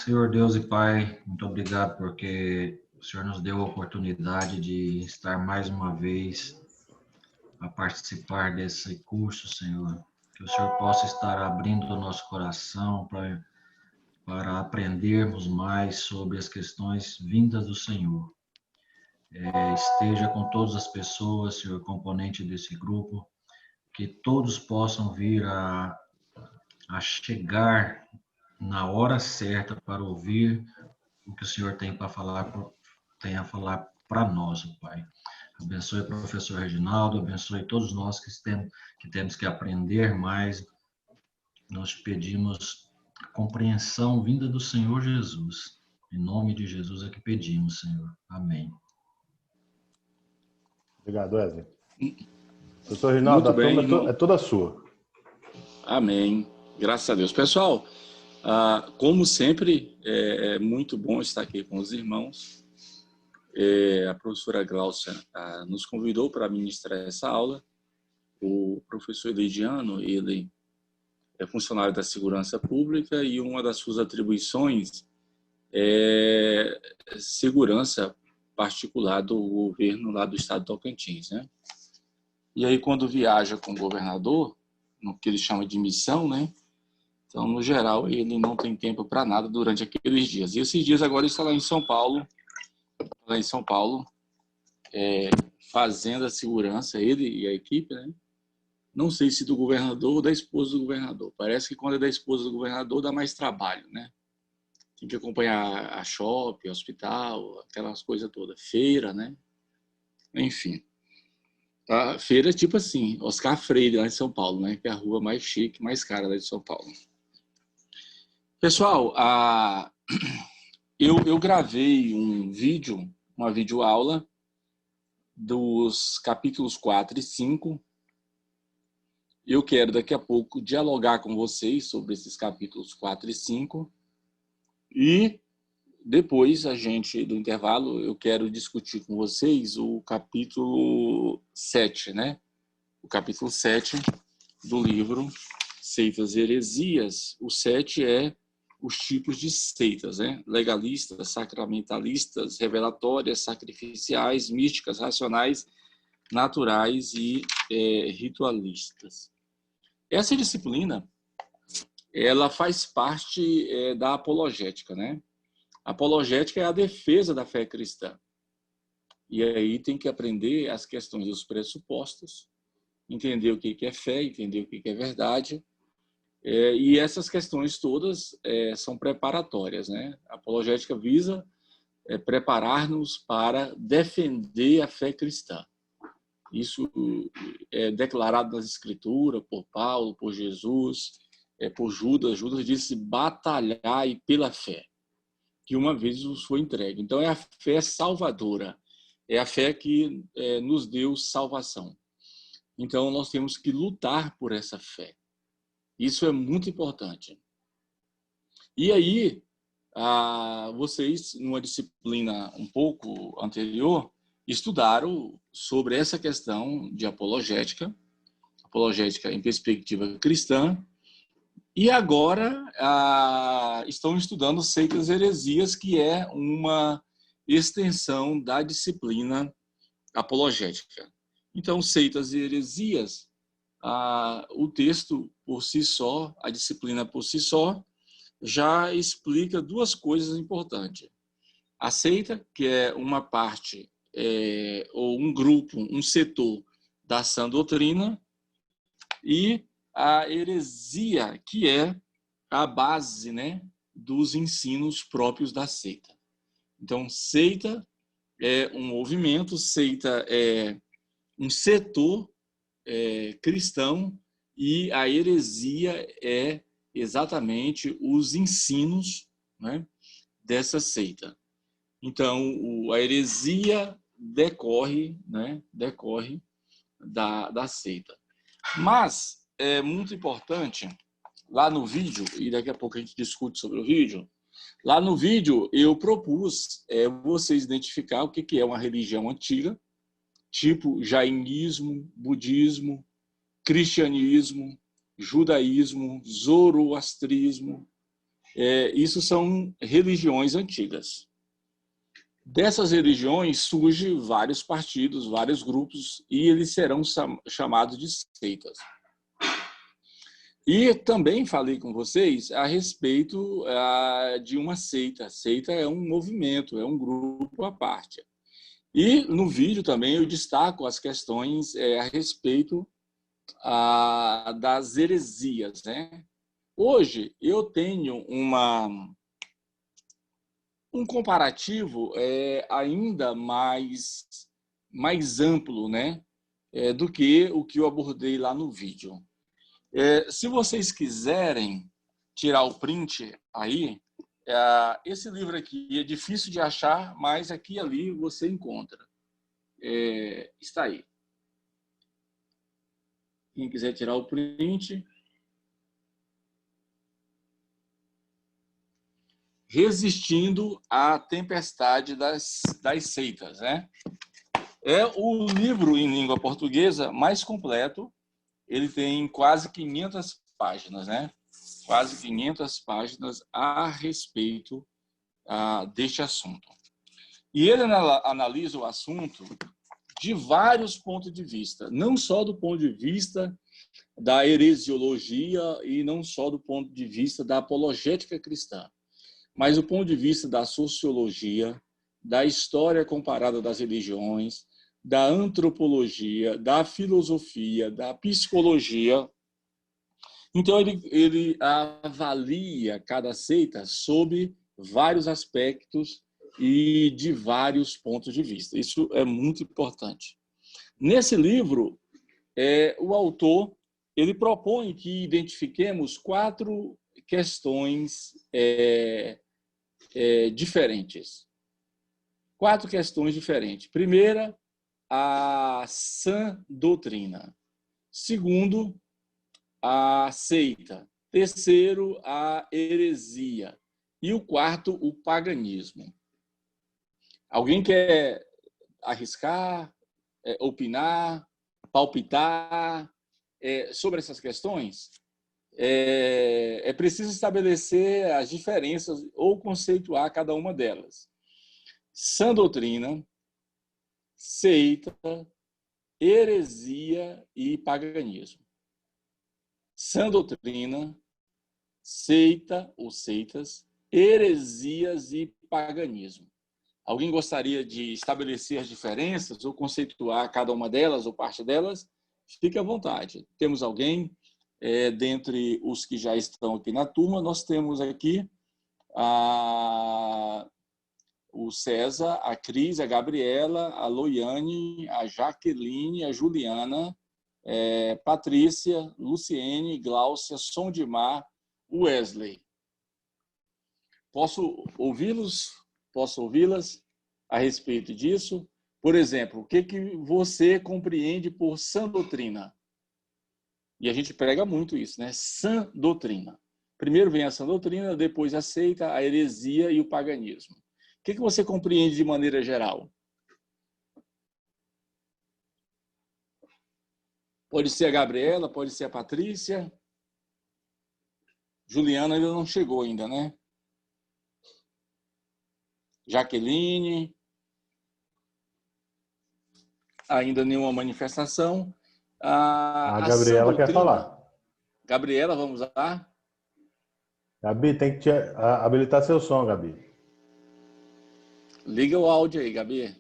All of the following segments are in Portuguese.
Senhor Deus e Pai, muito obrigado porque o Senhor nos deu a oportunidade de estar mais uma vez a participar desse curso, Senhor. Que o Senhor possa estar abrindo o nosso coração para aprendermos mais sobre as questões vindas do Senhor. Esteja com todas as pessoas, Senhor, componente desse grupo, que todos possam vir a chegar na hora certa para ouvir o que o Senhor tem para falar, tem a falar para nós, Pai. Abençoe o professor Reginaldo, abençoe todos nós que temos que aprender mais. Nós pedimos compreensão vinda do Senhor Jesus. Em nome de Jesus é que pedimos, Senhor. Amém. Obrigado, Wesley. Professor Reginaldo, Muito a bem, turma é toda sua. Amém. Graças a Deus. Pessoal, como sempre, é muito bom estar aqui com os irmãos. A professora Gláucia nos convidou para ministrar essa aula. O professor Elidiano, ele é funcionário da Segurança Pública e uma das suas atribuições é segurança particular do governo lá do estado de Tocantins, né? E aí, quando viaja com o governador, no que ele chama de missão, né? Então, no geral, ele não tem tempo para nada durante aqueles dias. E esses dias agora ele está lá em São Paulo, fazendo a segurança, ele e a equipe, né? Não sei se do governador ou da esposa do governador. Parece que quando é da esposa do governador dá mais trabalho, né? Tem que acompanhar a shopping, hospital, aquelas coisas todas. Feira, né? Enfim. A feira tipo assim, Oscar Freire, lá em São Paulo, né? Que é a rua mais chique, mais cara lá de São Paulo. Pessoal, eu gravei uma videoaula dos capítulos 4 e 5. Eu quero daqui a pouco dialogar com vocês sobre esses capítulos 4 e 5. E depois, do intervalo, eu quero discutir com vocês o capítulo 7, né? O capítulo 7 do livro Seitas e Heresias. O 7 é os tipos de seitas, né? Legalistas, sacramentalistas, revelatórias, sacrificiais, místicas, racionais, naturais e ritualistas. Essa disciplina, ela faz parte da apologética, né? A apologética é a defesa da fé cristã. E aí tem que aprender as questões dos pressupostos, entender o que é fé, entender o que é verdade. E essas questões todas são preparatórias, né? A apologética visa preparar-nos para defender a fé cristã. Isso é declarado nas Escrituras por Paulo, por Jesus, por Judas. Judas disse: batalhai pela fé, que uma vez nos foi entregue. Então, é a fé salvadora, é a fé que nos deu salvação. Então, nós temos que lutar por essa fé. Isso é muito importante. E aí, vocês, numa disciplina um pouco anterior, estudaram sobre essa questão de apologética em perspectiva cristã, e agora estão estudando seitas e heresias, que é uma extensão da disciplina apologética. Então, seitas e heresias, o texto por si só, a disciplina por si só, já explica duas coisas importantes. A seita, que é uma parte, ou um grupo, um setor da sã doutrina, e a heresia, que é a base, né, dos ensinos próprios da seita. Então, seita é um movimento, seita é um setor cristão, e a heresia é exatamente os ensinos, né, dessa seita. Então, a heresia decorre da seita. Mas é muito importante, lá no vídeo, e daqui a pouco a gente discute sobre o vídeo, lá no vídeo eu propus vocês identificar o que é uma religião antiga, tipo jainismo, budismo, cristianismo, judaísmo, zoroastrismo, Isso são religiões antigas. Dessas religiões surgem vários partidos, vários grupos, e eles serão chamados de seitas. E também falei com vocês a respeito de uma seita. Seita é um movimento, é um grupo à parte. E no vídeo também eu destaco as questões a respeito das heresias, né? Hoje eu tenho um comparativo ainda mais amplo, né? Do que o que eu abordei lá no vídeo. Se vocês quiserem tirar o print aí, esse livro aqui é difícil de achar, mas aqui e ali você encontra. Está aí. Quem quiser tirar o print. Resistindo à Tempestade das Seitas, né? É o livro em língua portuguesa mais completo. Ele tem quase 500 páginas, né? Quase 500 páginas a respeito deste assunto. E ele analisa o assunto de vários pontos de vista, não só do ponto de vista da heresiologia e não só do ponto de vista da apologética cristã, mas do ponto de vista da sociologia, da história comparada das religiões, da antropologia, da filosofia, da psicologia. Então, ele avalia cada seita sob vários aspectos e de vários pontos de vista. Isso é muito importante. Nesse livro, o autor ele propõe que identifiquemos 4 questões diferentes. 4 questões diferentes. Primeira, a sã doutrina. Segundo, a seita. Terceiro, a heresia. E o quarto, o paganismo. Alguém quer arriscar, opinar, palpitar sobre essas questões? É preciso estabelecer as diferenças ou conceituar cada uma delas. Sã doutrina, seita, heresia e paganismo. Sã doutrina, seita ou seitas, heresias e paganismo. Alguém gostaria de estabelecer as diferenças ou conceituar cada uma delas ou parte delas? Fique à vontade. Temos alguém? Dentre os que já estão aqui na turma, nós temos aqui o César, a Cris, a Gabriela, a Loiane, a Jaqueline, a Juliana, Patrícia, Luciene, Gláucia, Sondimar, Wesley. Posso ouvi-los? Posso ouvi-las a respeito disso? Por exemplo, o que você compreende por sã doutrina? E a gente prega muito isso, né? Sã doutrina. Primeiro vem a sã doutrina, depois a seita, a heresia e o paganismo. O que você compreende de maneira geral? Pode ser a Gabriela, pode ser a Patrícia. Juliana ainda não chegou ainda, né? Jaqueline. Ainda nenhuma manifestação. A Gabriela quer falar. Gabriela, vamos lá. Gabi, tem que habilitar seu som, Gabi. Liga o áudio aí, Gabi.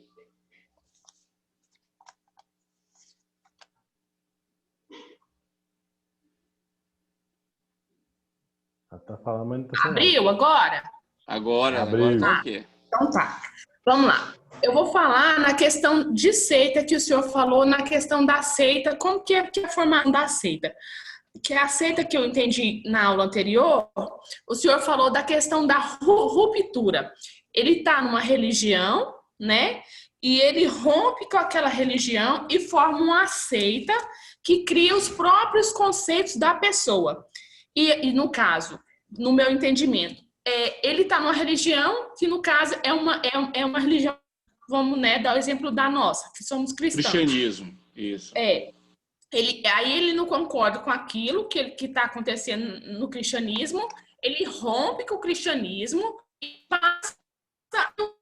Ela tá falando, mas não tá falando. Abriu agora? Agora tá o quê? Então tá. Vamos lá. Eu vou falar na questão de seita que o senhor falou, na questão da seita, como que é a formação da seita. Que a seita que eu entendi na aula anterior, o senhor falou da questão da ruptura. Ele está numa religião, né? E ele rompe com aquela religião e forma uma seita que cria os próprios conceitos da pessoa. E no caso, no meu entendimento, ele está numa religião que, no caso, é uma religião, vamos, né, dar o exemplo da nossa, que somos cristãos. Cristianismo, isso. Aí ele não concorda com aquilo que está acontecendo no cristianismo, ele rompe com o cristianismo e passa do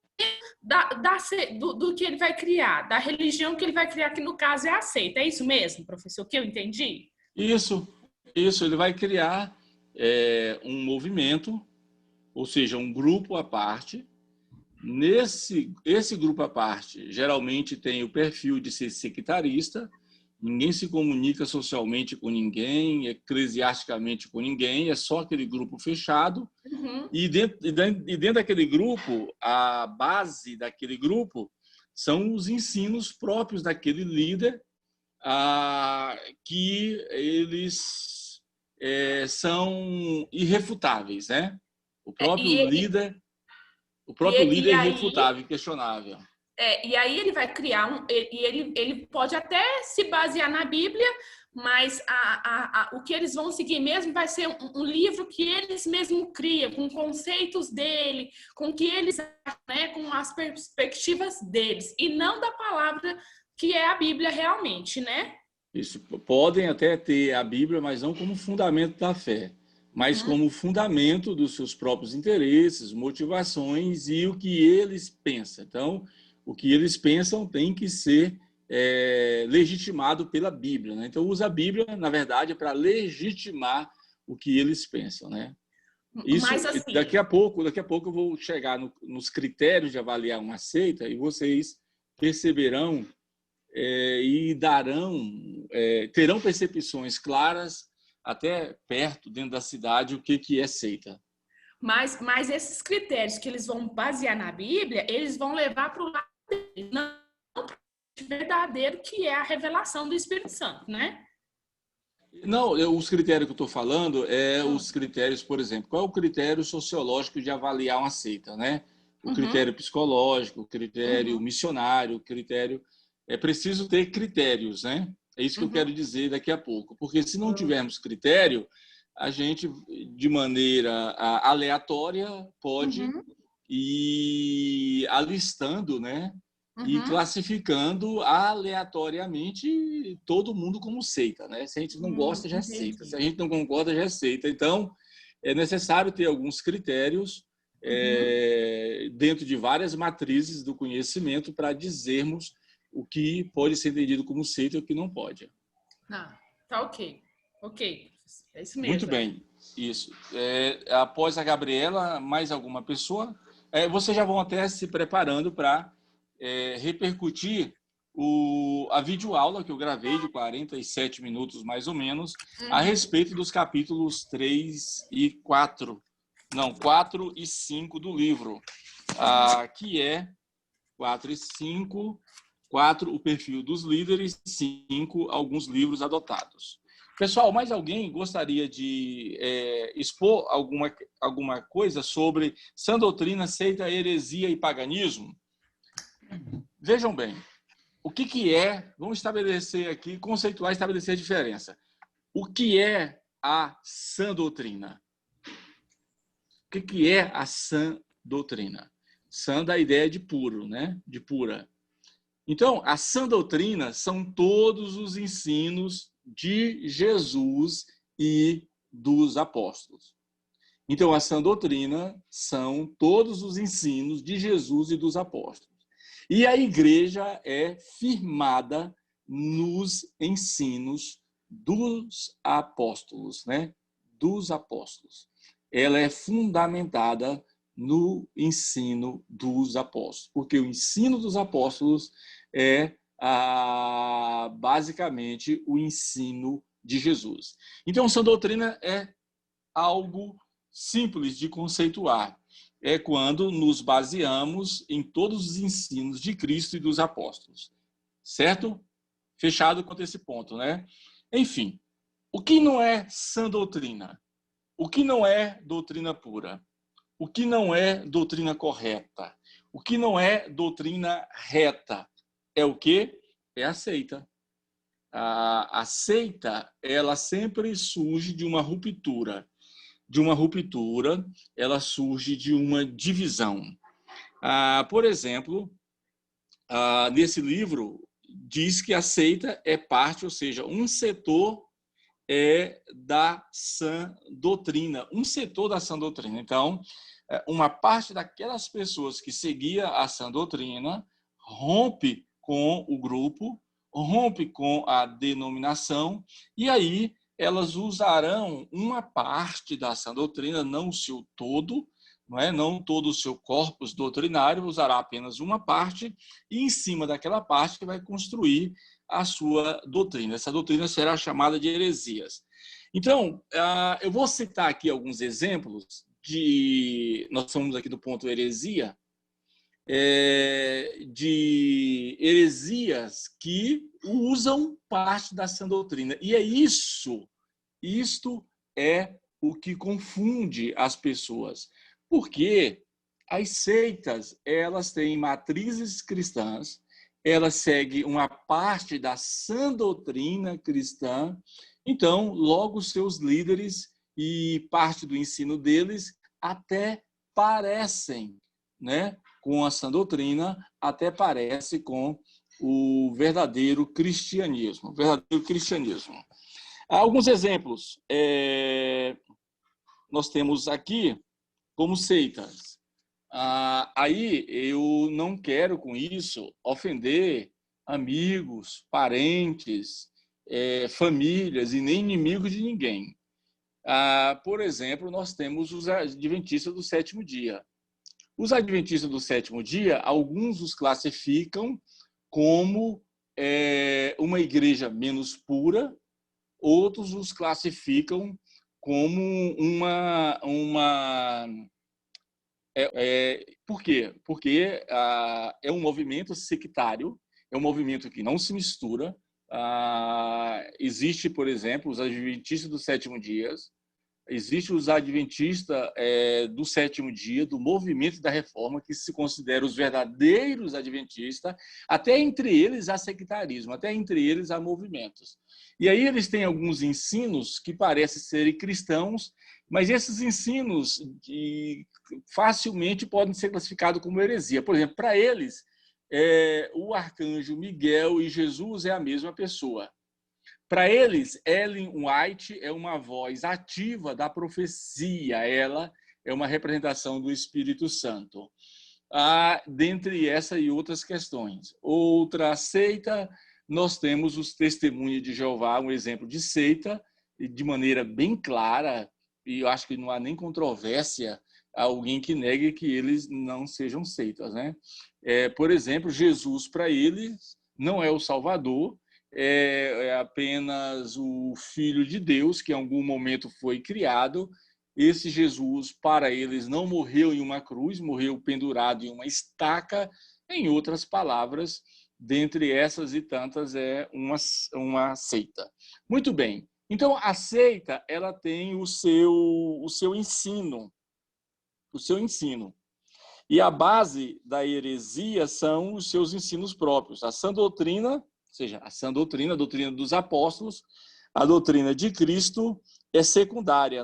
que ele vai criar, da religião que ele vai criar, que no caso é a seita. É isso mesmo, professor, que eu entendi? Isso, ele vai criar um movimento, ou seja, um grupo à parte. Esse grupo à parte geralmente tem o perfil de ser sectarista, ninguém se comunica socialmente com ninguém, eclesiasticamente com ninguém, é só aquele grupo fechado. Uhum. E dentro daquele grupo, a base daquele grupo são os ensinos próprios daquele líder, que eles são irrefutáveis, né? O próprio líder é irrefutável, inquestionável. E aí ele vai criar ele pode até se basear na Bíblia, mas o que eles vão seguir mesmo vai ser um livro que eles mesmos criam, com conceitos dele, com o que eles acham, né, com as perspectivas deles, e não da palavra que é a Bíblia realmente, né? Isso, podem até ter a Bíblia, mas não como fundamento da fé, mas como fundamento dos seus próprios interesses, motivações e o que eles pensam. Então, o que eles pensam tem que ser legitimado pela Bíblia, né? Então, usa a Bíblia, na verdade, para legitimar o que eles pensam, né? Isso, mas, assim, daqui a pouco eu vou chegar nos critérios de avaliar uma seita e vocês perceberão e terão percepções claras até perto, dentro da cidade, o que é seita. Mas esses critérios que eles vão basear na Bíblia, eles vão levar para o lado deles, não para o verdadeiro, que é a revelação do Espírito Santo, né? Não, os critérios que eu estou falando os critérios, por exemplo, qual é o critério sociológico de avaliar uma seita, né? O critério psicológico, o critério missionário, o critério... É preciso ter critérios, né? É isso que eu quero dizer daqui a pouco. Porque se não tivermos critério, a gente, de maneira aleatória, pode ir alistando, né? E classificando aleatoriamente todo mundo como seita, né? Se a gente não gosta, já é seita. Se a gente não concorda, já é seita. Então, é necessário ter alguns critérios dentro de várias matrizes do conhecimento para dizermos o que pode ser entendido como seita e o que não pode. Tá ok. Ok, é isso mesmo. Muito bem, isso. Após a Gabriela, mais alguma pessoa? Vocês já vão até se preparando para repercutir a videoaula que eu gravei de 47 minutos, mais ou menos, a respeito dos capítulos 3 e 4. Não, 4 e 5 do livro, que é 4 e 5... 4, o perfil dos líderes. 5, alguns livros adotados. Pessoal, mais alguém gostaria de expor alguma coisa sobre sã doutrina, seita, heresia e paganismo? Vejam bem, o que é, vamos estabelecer aqui, conceituar, estabelecer a diferença. O que é a sã doutrina? O que é a sã doutrina? Sã da ideia de puro, né? De pura. Então, a sã doutrina são todos os ensinos de Jesus e dos apóstolos. Então, a sã doutrina são todos os ensinos de Jesus e dos apóstolos. E a igreja é firmada nos ensinos dos apóstolos, né? Dos apóstolos. Ela é fundamentada no ensino dos apóstolos, porque o ensino dos apóstolos é basicamente o ensino de Jesus. Então, sã doutrina é algo simples de conceituar. É quando nos baseamos em todos os ensinos de Cristo e dos apóstolos. Certo? Fechado quanto a esse ponto, né? Enfim, o que não é sã doutrina? O que não é doutrina pura? O que não é doutrina correta? O que não é doutrina reta? É o quê? É a seita. A seita, ela sempre surge de uma ruptura. De uma ruptura, ela surge de uma divisão. Por exemplo, nesse livro, diz que a seita é parte, ou seja, um setor é da sã doutrina, um setor da sã doutrina. Então, uma parte daquelas pessoas que seguia a sã doutrina rompe com o grupo, rompe com a denominação, e aí elas usarão uma parte da sã doutrina, não o seu todo, não todo o seu corpus doutrinário, usará apenas uma parte, e em cima daquela parte vai construir a sua doutrina. Essa doutrina será chamada de heresias. Então, eu vou citar aqui alguns exemplos nós estamos aqui do ponto heresia, de heresias que usam parte da sã doutrina. E isto é o que confunde as pessoas. Porque as seitas, elas têm matrizes cristãs, elas seguem uma parte da sã doutrina cristã, então, logo seus líderes e parte do ensino deles até parecem, com a sã doutrina, até parece com o verdadeiro cristianismo. Alguns exemplos. Nós temos aqui como seitas. Aí eu não quero com isso ofender amigos, parentes, famílias e nem inimigos de ninguém. Por exemplo, nós temos os adventistas do sétimo dia. Os adventistas do sétimo dia, alguns os classificam como uma igreja menos pura, outros os classificam como por quê? Porque é um movimento sectário, é um movimento que não se mistura. Existe, por exemplo, os adventistas do sétimo dia, existe os adventistas do sétimo dia, do movimento da reforma, que se consideram os verdadeiros adventistas. Até entre eles há sectarismo, até entre eles há movimentos. E aí eles têm alguns ensinos que parecem serem cristãos, mas esses ensinos facilmente podem ser classificados como heresia. Por exemplo, para eles, o arcanjo Miguel e Jesus é a mesma pessoa. Para eles, Ellen White é uma voz ativa da profecia, ela é uma representação do Espírito Santo. Dentre essa e outras questões. Outra seita, nós temos os Testemunhas de Jeová, um exemplo de seita, de maneira bem clara, e eu acho que não há nem controvérsia alguém que negue que eles não sejam seitas. Por exemplo, Jesus, para eles, não é o Salvador, é apenas o Filho de Deus, que em algum momento foi criado. Esse Jesus, para eles, não morreu em uma cruz, morreu pendurado em uma estaca. Em outras palavras, dentre essas e tantas, é uma seita. Muito bem. Então, a seita, ela tem o seu ensino. O seu ensino. E a base da heresia são os seus ensinos próprios. A sã doutrina, ou seja, a doutrina dos apóstolos, a doutrina de Cristo é secundária,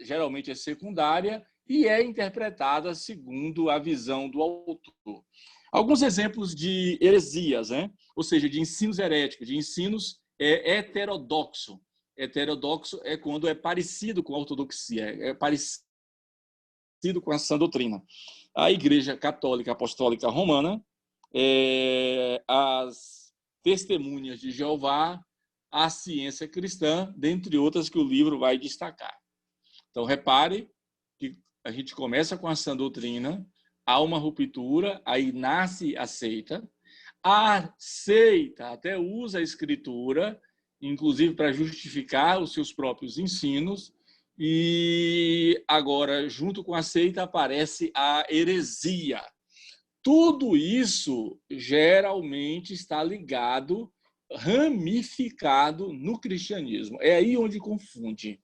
geralmente é secundária e é interpretada segundo a visão do autor. Alguns exemplos de heresias, ou seja, de ensinos heréticos, de ensinos heterodoxo. Heterodoxo é quando é parecido com a ortodoxia, é parecido com a sã doutrina. A Igreja Católica Apostólica Romana, as Testemunhas de Jeová, a ciência cristã, dentre outras que o livro vai destacar. Então, repare que a gente começa com a sã doutrina, há uma ruptura, aí nasce a seita. A seita até usa a escritura, inclusive para justificar os seus próprios ensinos, e agora, junto com a seita, aparece a heresia. Tudo isso geralmente está ligado, ramificado no cristianismo. É aí onde confunde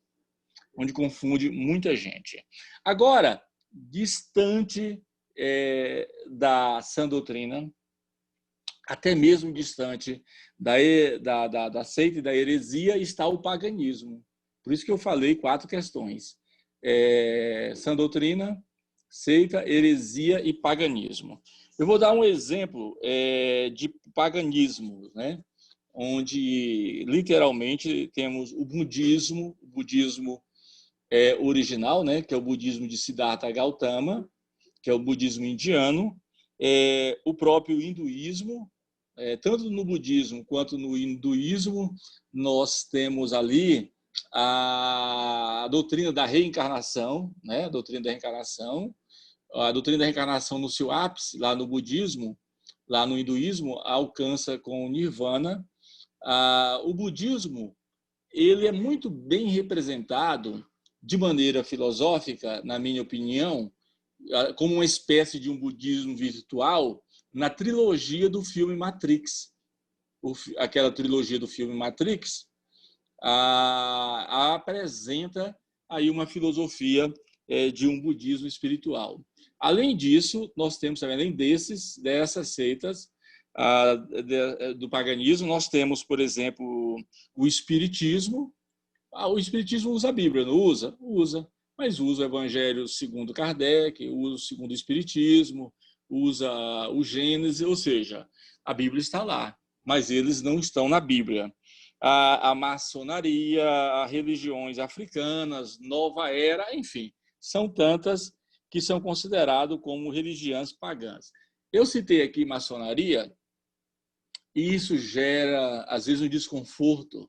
muita gente. Agora, distante da sã doutrina, até mesmo distante da seita e da heresia, está o paganismo. Por isso que eu falei 4 questões. Sã doutrina, seita, heresia e paganismo. Eu vou dar um exemplo de paganismo, onde literalmente temos o budismo original, né, que é o budismo de Siddhartha Gautama, que é o budismo indiano, o próprio hinduísmo, tanto no budismo quanto no hinduísmo, nós temos ali a doutrina da reencarnação, né, a doutrina da reencarnação. A doutrina da reencarnação no seu ápice, lá no budismo, lá no hinduísmo, alcança com o nirvana. O budismo, ele é muito bem representado de maneira filosófica, na minha opinião, como uma espécie de um budismo virtual na trilogia do filme Matrix. Aquela trilogia do filme Matrix apresenta aí uma filosofia de um budismo espiritual. Além disso, nós temos também, além dessas seitas do paganismo, nós temos, por exemplo, o espiritismo. O espiritismo usa a Bíblia, não usa? Usa, mas usa o Evangelho segundo Kardec, usa segundo o espiritismo, usa o Gênesis, ou seja, a Bíblia está lá, mas eles não estão na Bíblia. A maçonaria, as religiões africanas, Nova Era, enfim, são tantas que são consideradas como religiões pagãs. Eu citei aqui maçonaria, e isso gera, às vezes, um desconforto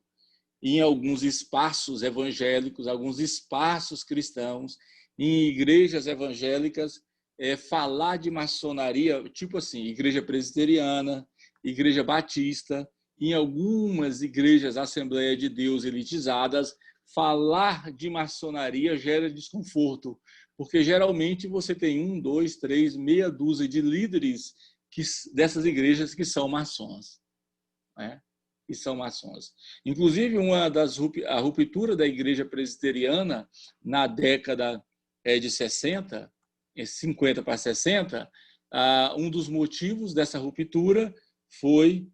em alguns espaços evangélicos, alguns espaços cristãos, em igrejas evangélicas, falar de maçonaria, tipo assim, igreja presbiteriana, igreja batista, em algumas igrejas Assembleia de Deus elitizadas, falar de maçonaria gera desconforto, porque geralmente você tem 1, 2, 3, meia dúzia de líderes dessas igrejas que são maçons, né? Que são maçons. Inclusive, a ruptura da igreja presbiteriana na década de 60, 50 para 60, um dos motivos dessa ruptura foi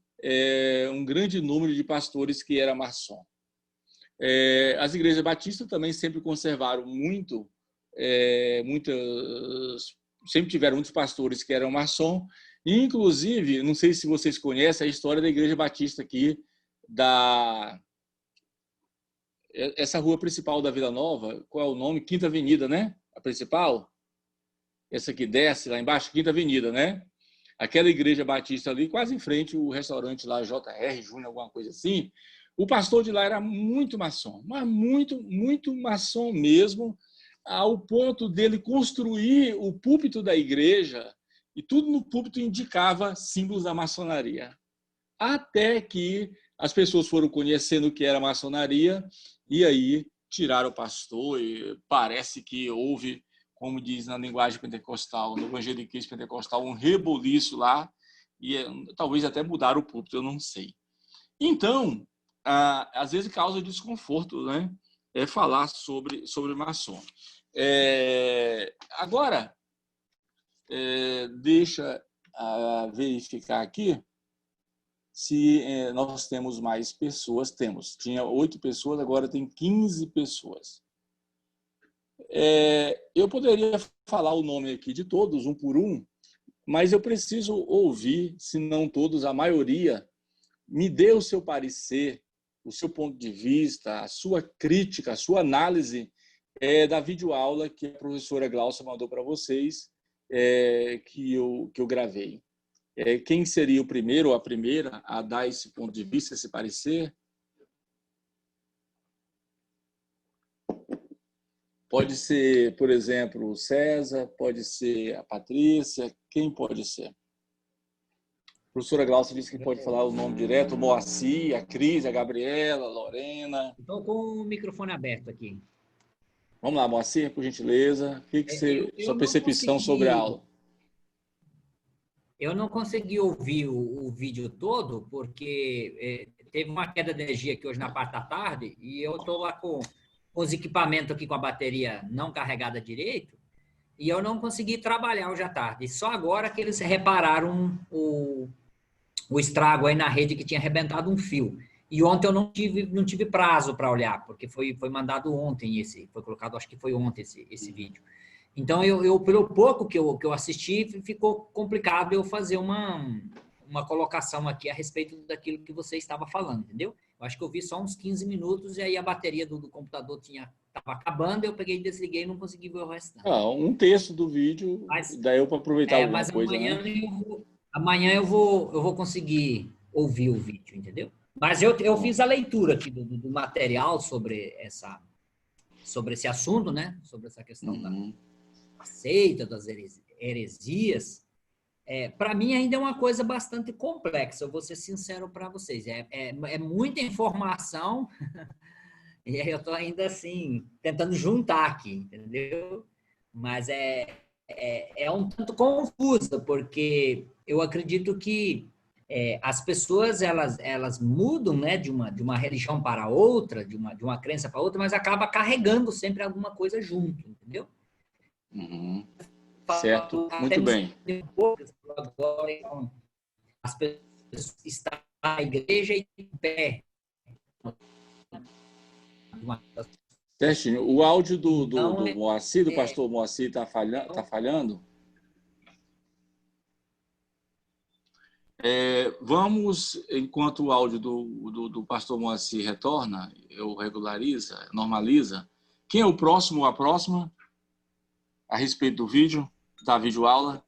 um grande número de pastores que era maçom. As igrejas batistas também sempre conservaram sempre tiveram muitos pastores que eram maçom. Inclusive, não sei se vocês conhecem a história da igreja batista aqui, essa rua principal da Vila Nova, qual é o nome? Quinta Avenida, né? A principal? Essa que desce lá embaixo, Quinta Avenida, né? Aquela igreja batista ali, quase em frente o restaurante lá, JR Júnior, alguma coisa assim. O pastor de lá era muito maçom, mas muito, muito maçom mesmo, ao ponto dele construir o púlpito da igreja, e tudo no púlpito indicava símbolos da maçonaria. Até que as pessoas foram conhecendo o que era maçonaria, e aí tiraram o pastor, e parece que houve, como diz na linguagem pentecostal, no evangelicalismo pentecostal, um reboliço lá, e talvez até mudaram o púlpito, eu não sei. Então, às vezes causa desconforto, né? Falar sobre maçom. Agora, deixa verificar aqui se nós temos mais pessoas. Tinha 8 pessoas, agora tem 15 pessoas. Eu poderia falar o nome aqui de todos, um por um, mas eu preciso ouvir, se não todos, a maioria, me dê o seu parecer, o seu ponto de vista, a sua crítica, a sua análise da videoaula que a professora Glaucia mandou para vocês, que eu gravei. Quem seria o primeiro ou a primeira a dar esse ponto de vista, esse parecer? Pode ser, por exemplo, o César, pode ser a Patrícia, quem pode ser? A professora Glaucia disse que pode falar o nome direto, o Moacir, a Cris, a Gabriela, a Lorena. Estou com o microfone aberto aqui. Vamos lá, Moacir, por gentileza. O que sua percepção sobre a aula? Eu não consegui ouvir o vídeo todo, porque teve uma queda de energia aqui hoje na parte da tarde, e eu estou lá com os equipamentos aqui com a bateria não carregada direito, e eu não consegui trabalhar hoje à tarde. E só agora que eles repararam o estrago aí na rede, que tinha arrebentado um fio. E ontem eu não tive prazo para olhar, porque foi mandado ontem foi colocado, acho que foi ontem esse vídeo. Então, pelo pouco que eu assisti, ficou complicado eu fazer uma colocação aqui a respeito daquilo que você estava falando, entendeu? Eu acho que eu vi só uns 15 minutos e aí a bateria do computador estava acabando, eu peguei e desliguei e não consegui ver o restante. Um terço do vídeo, daí eu para aproveitar alguma mas coisa, amanhã, né? amanhã eu vou conseguir ouvir o vídeo, entendeu? Mas eu fiz a leitura aqui do material sobre esse assunto, né? Sobre essa questão da seita, das heresias. Para mim ainda é uma coisa bastante complexa, eu vou ser sincero para vocês. É muita informação e eu estou ainda assim, tentando juntar aqui, entendeu? Mas é um tanto confusa, porque eu acredito que as pessoas elas mudam, né, de uma religião para outra, de uma crença para outra, mas acaba carregando sempre alguma coisa junto, entendeu? Certo, muito bem. Agora, as pessoas estão na igreja e em pé. Certinho. O áudio do Moacir, do pastor Moacir, está falhando? Vamos, enquanto o áudio do pastor Moacir retorna, normaliza. Quem é o próximo ou a próxima a respeito do vídeo, da videoaula?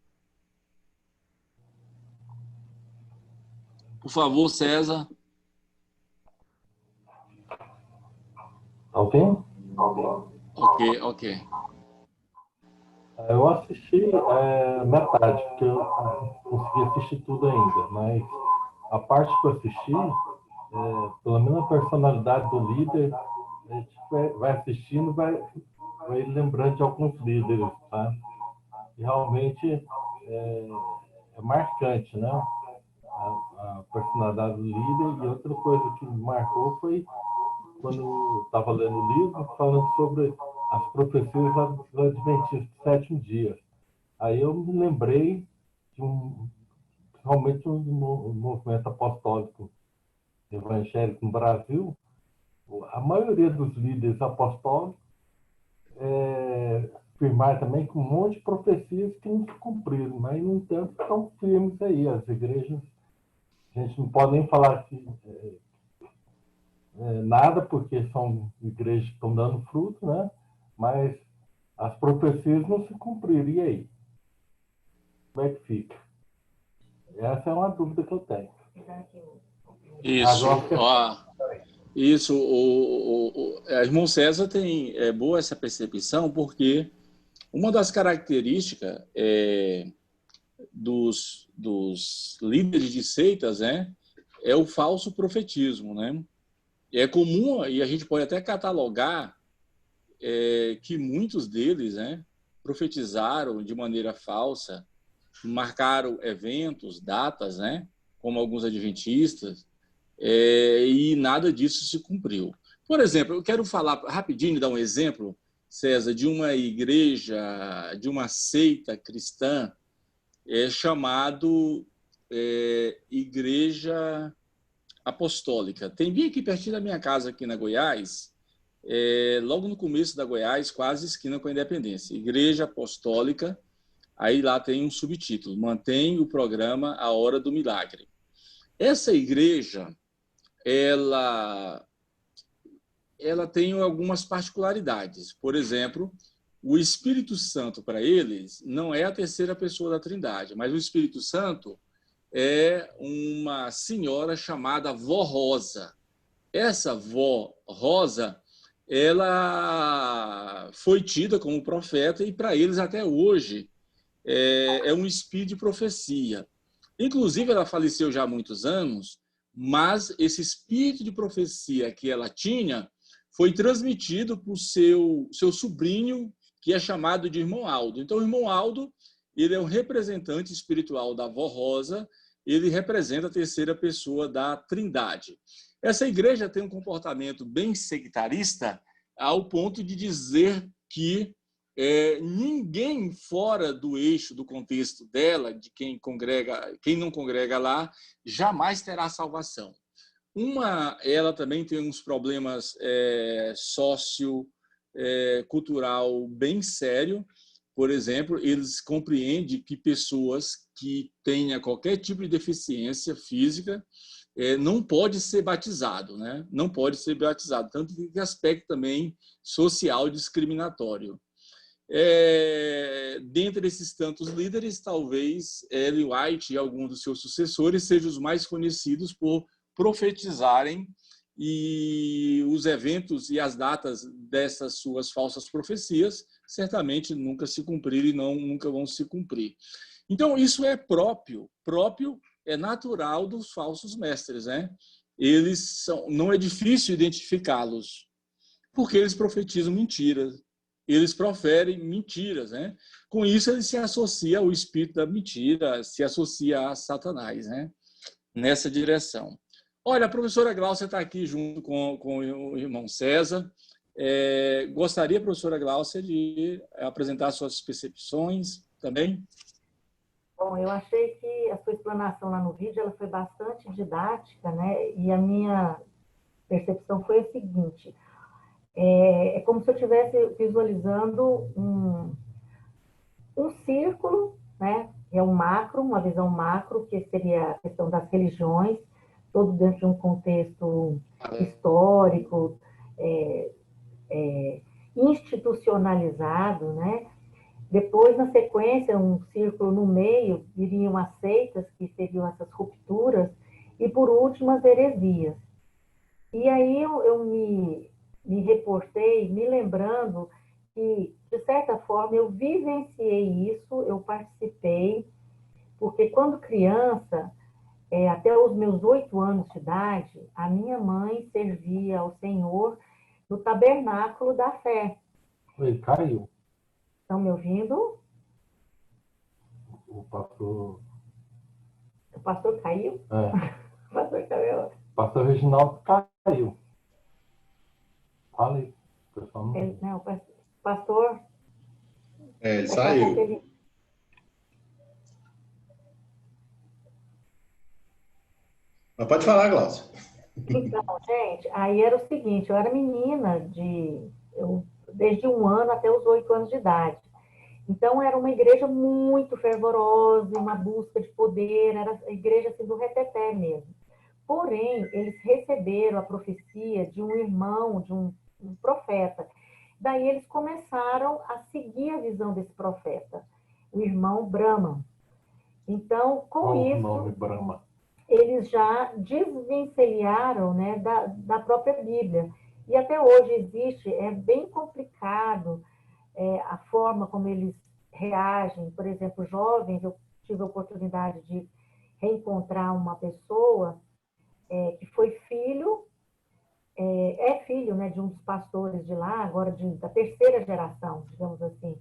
Por favor, César. Alguém? Ok. Eu assisti metade, porque eu não consegui assistir tudo ainda, mas a parte que eu assisti, pelo menos a personalidade do líder, a gente vai assistindo, vai lembrando de alguns líderes, tá? E realmente é marcante, né? A personalidade do líder. E outra coisa que me marcou foi quando eu estava lendo o livro, falando sobre as profecias dos Adventistas do sétimo dia. Aí eu me lembrei de realmente um movimento apostólico evangélico no Brasil. A maioria dos líderes apostólicos afirmaram também que um monte de profecias que não se cumpriram, mas, no entanto, estão firmes aí. As igrejas, a gente não pode nem falar que nada, porque são igrejas que estão dando fruto, né? Mas as profecias não se cumpriram. E aí? Como é que fica? Essa é uma dúvida que eu tenho. Isso. O irmão César tem boa essa percepção, porque uma das características dos líderes de seitas, né, é o falso profetismo, né? É comum, e a gente pode até catalogar que muitos deles, né, profetizaram de maneira falsa, marcaram eventos, datas, né, como alguns adventistas, e nada disso se cumpriu. Por exemplo, eu quero falar rapidinho, dar um exemplo, César, de uma igreja, de uma seita cristã chamado Igreja Apostólica. Tem bem aqui pertinho da minha casa, aqui na Goiás, logo no começo da Goiás, quase esquina com a Independência. Igreja Apostólica, aí lá tem um subtítulo, mantém o programa A Hora do Milagre. Essa igreja, ela tem algumas particularidades. Por exemplo, o Espírito Santo, para eles, não é a terceira pessoa da Trindade, mas o Espírito Santo é uma senhora chamada Vó Rosa. Essa Vó Rosa, ela foi tida como profeta e, para eles, até hoje, é um espírito de profecia. Inclusive, ela faleceu já há muitos anos, mas esse espírito de profecia que ela tinha foi transmitido para o seu sobrinho, que é chamado de Irmão Aldo. Então, o Irmão Aldo, ele é o representante espiritual da Vó Rosa, ele representa a terceira pessoa da Trindade. Essa igreja tem um comportamento bem sectarista, ao ponto de dizer que ninguém fora do eixo, do contexto dela, de quem não congrega lá, jamais terá salvação. Ela também tem uns problemas sociocultural bem sério, por exemplo, eles compreendem que pessoas que tenham qualquer tipo de deficiência física não pode ser batizado, né? Não pode ser batizado, tanto que aspecto também social discriminatório. Dentre esses tantos líderes, talvez Ellen White e alguns dos seus sucessores sejam os mais conhecidos por profetizarem, e os eventos e as datas dessas suas falsas profecias certamente nunca se cumpriram e nunca vão se cumprir. Então, isso é próprio, é natural dos falsos mestres, né? Não é difícil identificá-los, porque eles profetizam mentiras, eles proferem mentiras, né? Com isso, ele se associa ao espírito da mentira, se associa a Satanás, né? Nessa direção. Olha, a professora Gláucia está aqui junto com o irmão César. Gostaria, professora Gláucia, de apresentar suas percepções também? Bom, eu achei que a sua explanação lá no vídeo ela foi bastante didática, né? E a minha percepção foi a seguinte: é como se eu estivesse visualizando um círculo, né? É um macro, uma visão macro, que seria a questão das religiões, todo dentro de um contexto histórico, institucionalizado, né? Depois, na sequência, um círculo no meio, viriam as seitas, que seriam essas rupturas, e, por último, as heresias. E aí eu me reportei, me lembrando que, de certa forma, eu vivenciei isso, eu participei, porque quando criança, até os meus 8 anos de idade, a minha mãe servia ao Senhor no tabernáculo da fé. Ele caiu. Estão me ouvindo? O pastor... O pastor caiu? O pastor caiu. O pastor Reginaldo caiu. Fala aí. Não, o pastor... Ele saiu. Mas pode falar, Glaucia. Então, gente, aí era o seguinte, eu era menina desde 1 ano até os 8 anos de idade. Então, era uma igreja muito fervorosa, uma busca de poder, era a igreja assim, do reteté mesmo. Porém, eles receberam a profecia de um irmão, de um profeta. Daí eles começaram a seguir a visão desse profeta, o irmão Brahma. Então, com isso... nome Brahma. Eles já desvencilharam, né, da própria Bíblia. E até hoje existe, é bem complicado a forma como eles reagem. Por exemplo, jovens, eu tive a oportunidade de reencontrar uma pessoa que foi filho, filho, né, de um dos pastores de lá, agora da terceira geração, digamos assim.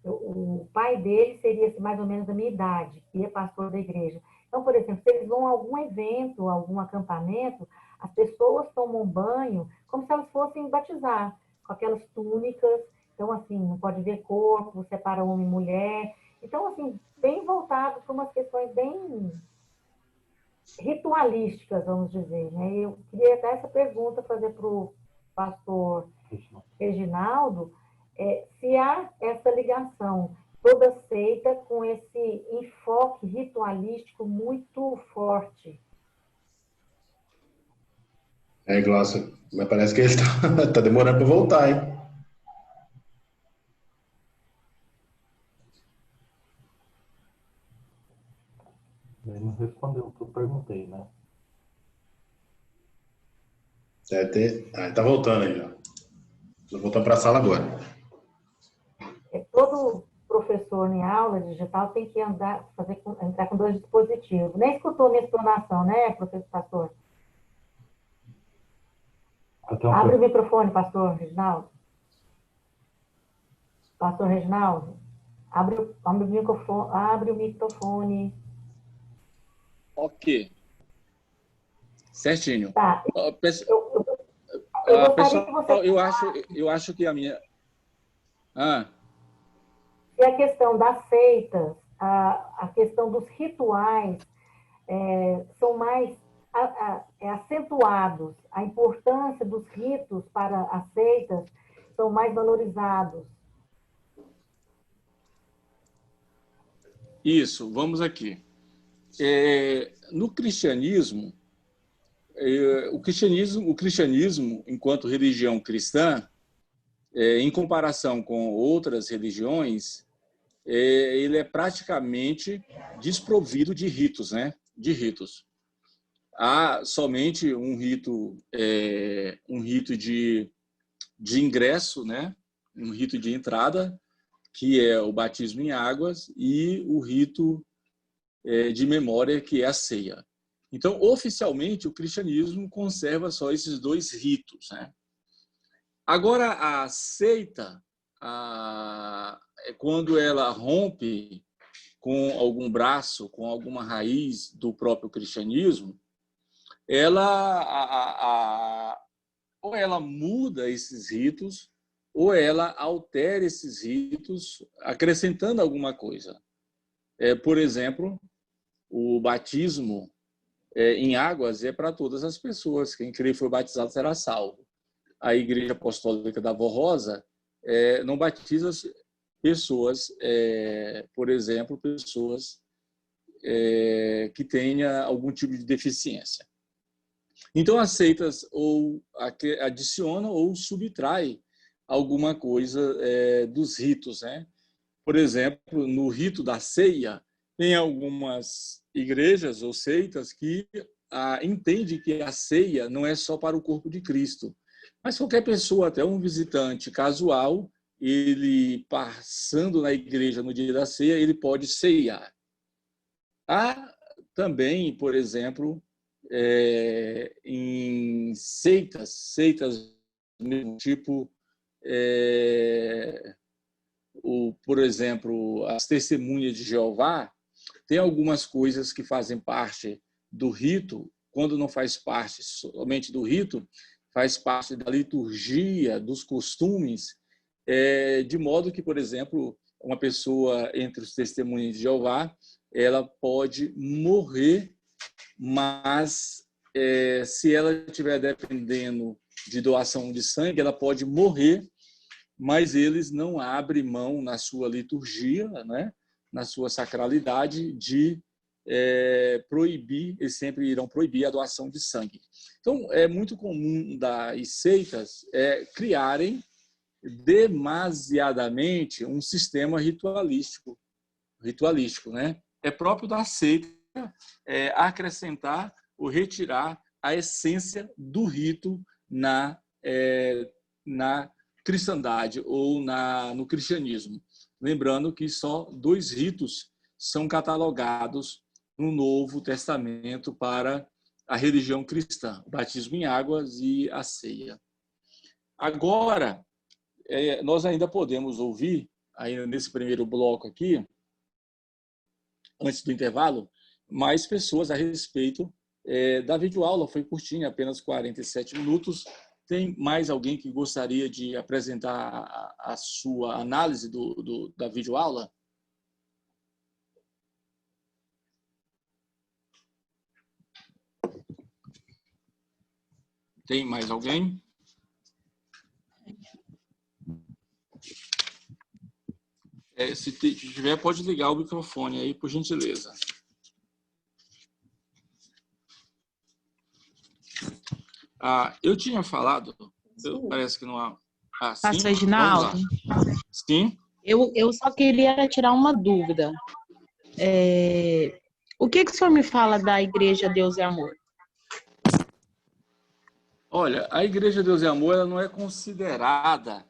O pai dele seria assim, mais ou menos da minha idade, que é pastor da igreja. Então, por exemplo, se eles vão a algum evento, algum acampamento, as pessoas tomam banho como se elas fossem batizar, com aquelas túnicas. Então, assim, não pode ver corpo, separa homem e mulher. Então, assim, bem voltado para umas questões bem ritualísticas, vamos dizer, né? Eu queria até essa pergunta fazer para o pastor Reginaldo, se há essa ligação toda seita com esse enfoque ritualístico muito forte. Glaucia, mas parece que ele tá demorando para voltar, hein? Ele não respondeu o que eu perguntei, né? Deve ter... ele tá voltando aí, ó. Tô voltando para a sala agora. Todo professor em aula digital tem que entrar com 2 dispositivos. Nem escutou minha explanação, né, professor pastor? Abre o microfone, pastor Reginaldo. Pastor Reginaldo, abre o microfone. Ok. Certinho. Tá. Pessoal, eu acho que a minha... E a questão das seitas, a questão dos rituais são mais acentuados. A importância dos ritos para as seitas são mais valorizados. Isso, vamos aqui. No cristianismo, o cristianismo, enquanto religião cristã, em comparação com outras religiões, ele é praticamente desprovido de ritos, né? De ritos. Há somente um rito de ingresso, né? Um rito de entrada, que é o batismo em águas, e o rito de memória, que é a ceia. Então, oficialmente, o cristianismo conserva só esses dois ritos, né? Agora, a seita, quando ela rompe com algum braço, com alguma raiz do próprio cristianismo, ou ela muda esses ritos, ou ela altera esses ritos, acrescentando alguma coisa. Por exemplo, o batismo em águas é para todas as pessoas. Quem crê e foi batizado será salvo. A Igreja Apostólica da Vó Rosa não batiza pessoas, por exemplo, pessoas que tenham algum tipo de deficiência. Então, as seitas ou adicionam ou subtraem alguma coisa dos ritos, né? Por exemplo, no rito da ceia, tem algumas igrejas ou seitas que entendem que a ceia não é só para o corpo de Cristo, mas qualquer pessoa, até um visitante casual, ele passando na igreja no dia da ceia, ele pode ceiar. Há também, por exemplo, em seitas do mesmo tipo, por exemplo, as Testemunhas de Jeová, tem algumas coisas que fazem parte do rito, quando não faz parte somente do rito, faz parte da liturgia, dos costumes, de modo que, por exemplo, uma pessoa entre os Testemunhas de Jeová, ela pode morrer, mas se ela estiver dependendo de doação de sangue, ela pode morrer, mas eles não abrem mão na sua liturgia, né, na sua sacralidade, de proibir, eles sempre irão proibir a doação de sangue. Então, é muito comum das seitas criarem demasiadamente um sistema ritualístico, né? É próprio da seita acrescentar ou retirar a essência do rito na cristandade ou no cristianismo. Lembrando que só 2 ritos são catalogados no Novo Testamento para a religião cristã: o batismo em águas e a ceia. Agora, nós ainda podemos ouvir, ainda nesse primeiro bloco aqui, antes do intervalo, mais pessoas a respeito da videoaula. Foi curtinha, apenas 47 minutos. Tem mais alguém que gostaria de apresentar a sua análise da videoaula? Tem mais alguém? Se tiver, pode ligar o microfone aí, por gentileza. Eu tinha falado, parece que não há... Pastor Reginaldo? Sim? Eu só queria tirar uma dúvida. O que o senhor me fala da Igreja Deus e Amor? Olha, a Igreja Deus e Amor, ela não é considerada...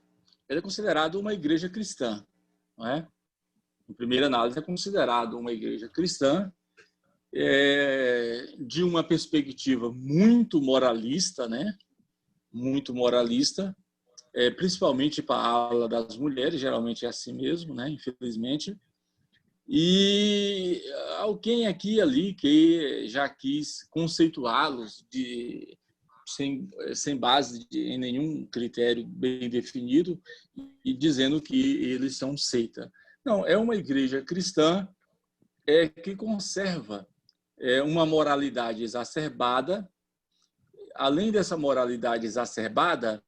Ela é considerada uma igreja cristã, não é? Em primeira análise, é considerada uma igreja cristã de uma perspectiva muito moralista, né? Muito moralista, principalmente para a ala das mulheres, geralmente é assim mesmo, né? Infelizmente. E alguém aqui e ali que já quis conceituá-los sem base em nenhum critério bem definido e dizendo que eles são seita. Não, é uma igreja cristã que conserva uma moralidade exacerbada. Além dessa moralidade exacerbada,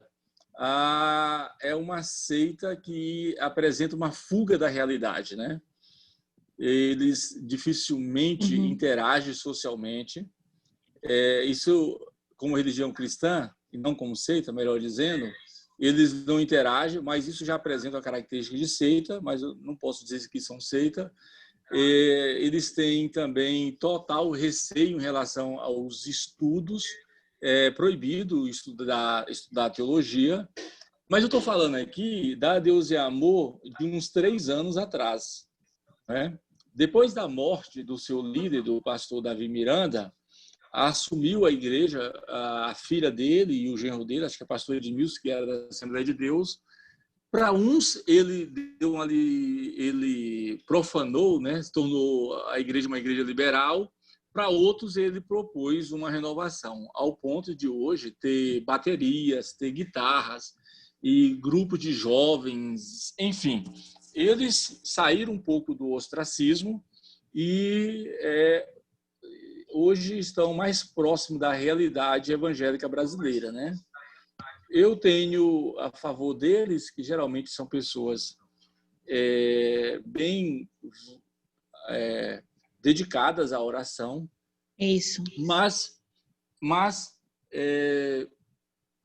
é uma seita que apresenta uma fuga da realidade, né? eles dificilmente interagem socialmente. Isso, como religião cristã, e não como seita, melhor dizendo, eles não interagem, mas isso já apresenta a característica de seita, mas eu não posso dizer que são seita. Eles têm também total receio em relação aos estudos, proibido estudar teologia, mas eu estou falando aqui da Deus é Amor de uns 3 anos atrás, né? Depois da morte do seu líder, do pastor Davi Miranda, assumiu a igreja a filha dele e o genro dele, acho que é o pastor Edmilson, que era da Assembleia de Deus. Para uns, ele profanou, né? Se tornou a igreja uma igreja liberal. Para outros, ele propôs uma renovação, ao ponto de hoje ter baterias, ter guitarras e grupos de jovens, enfim. Eles saíram um pouco do ostracismo e hoje estão mais próximos da realidade evangélica brasileira, né? Eu tenho a favor deles, que geralmente são pessoas bem dedicadas à oração. Isso. Mas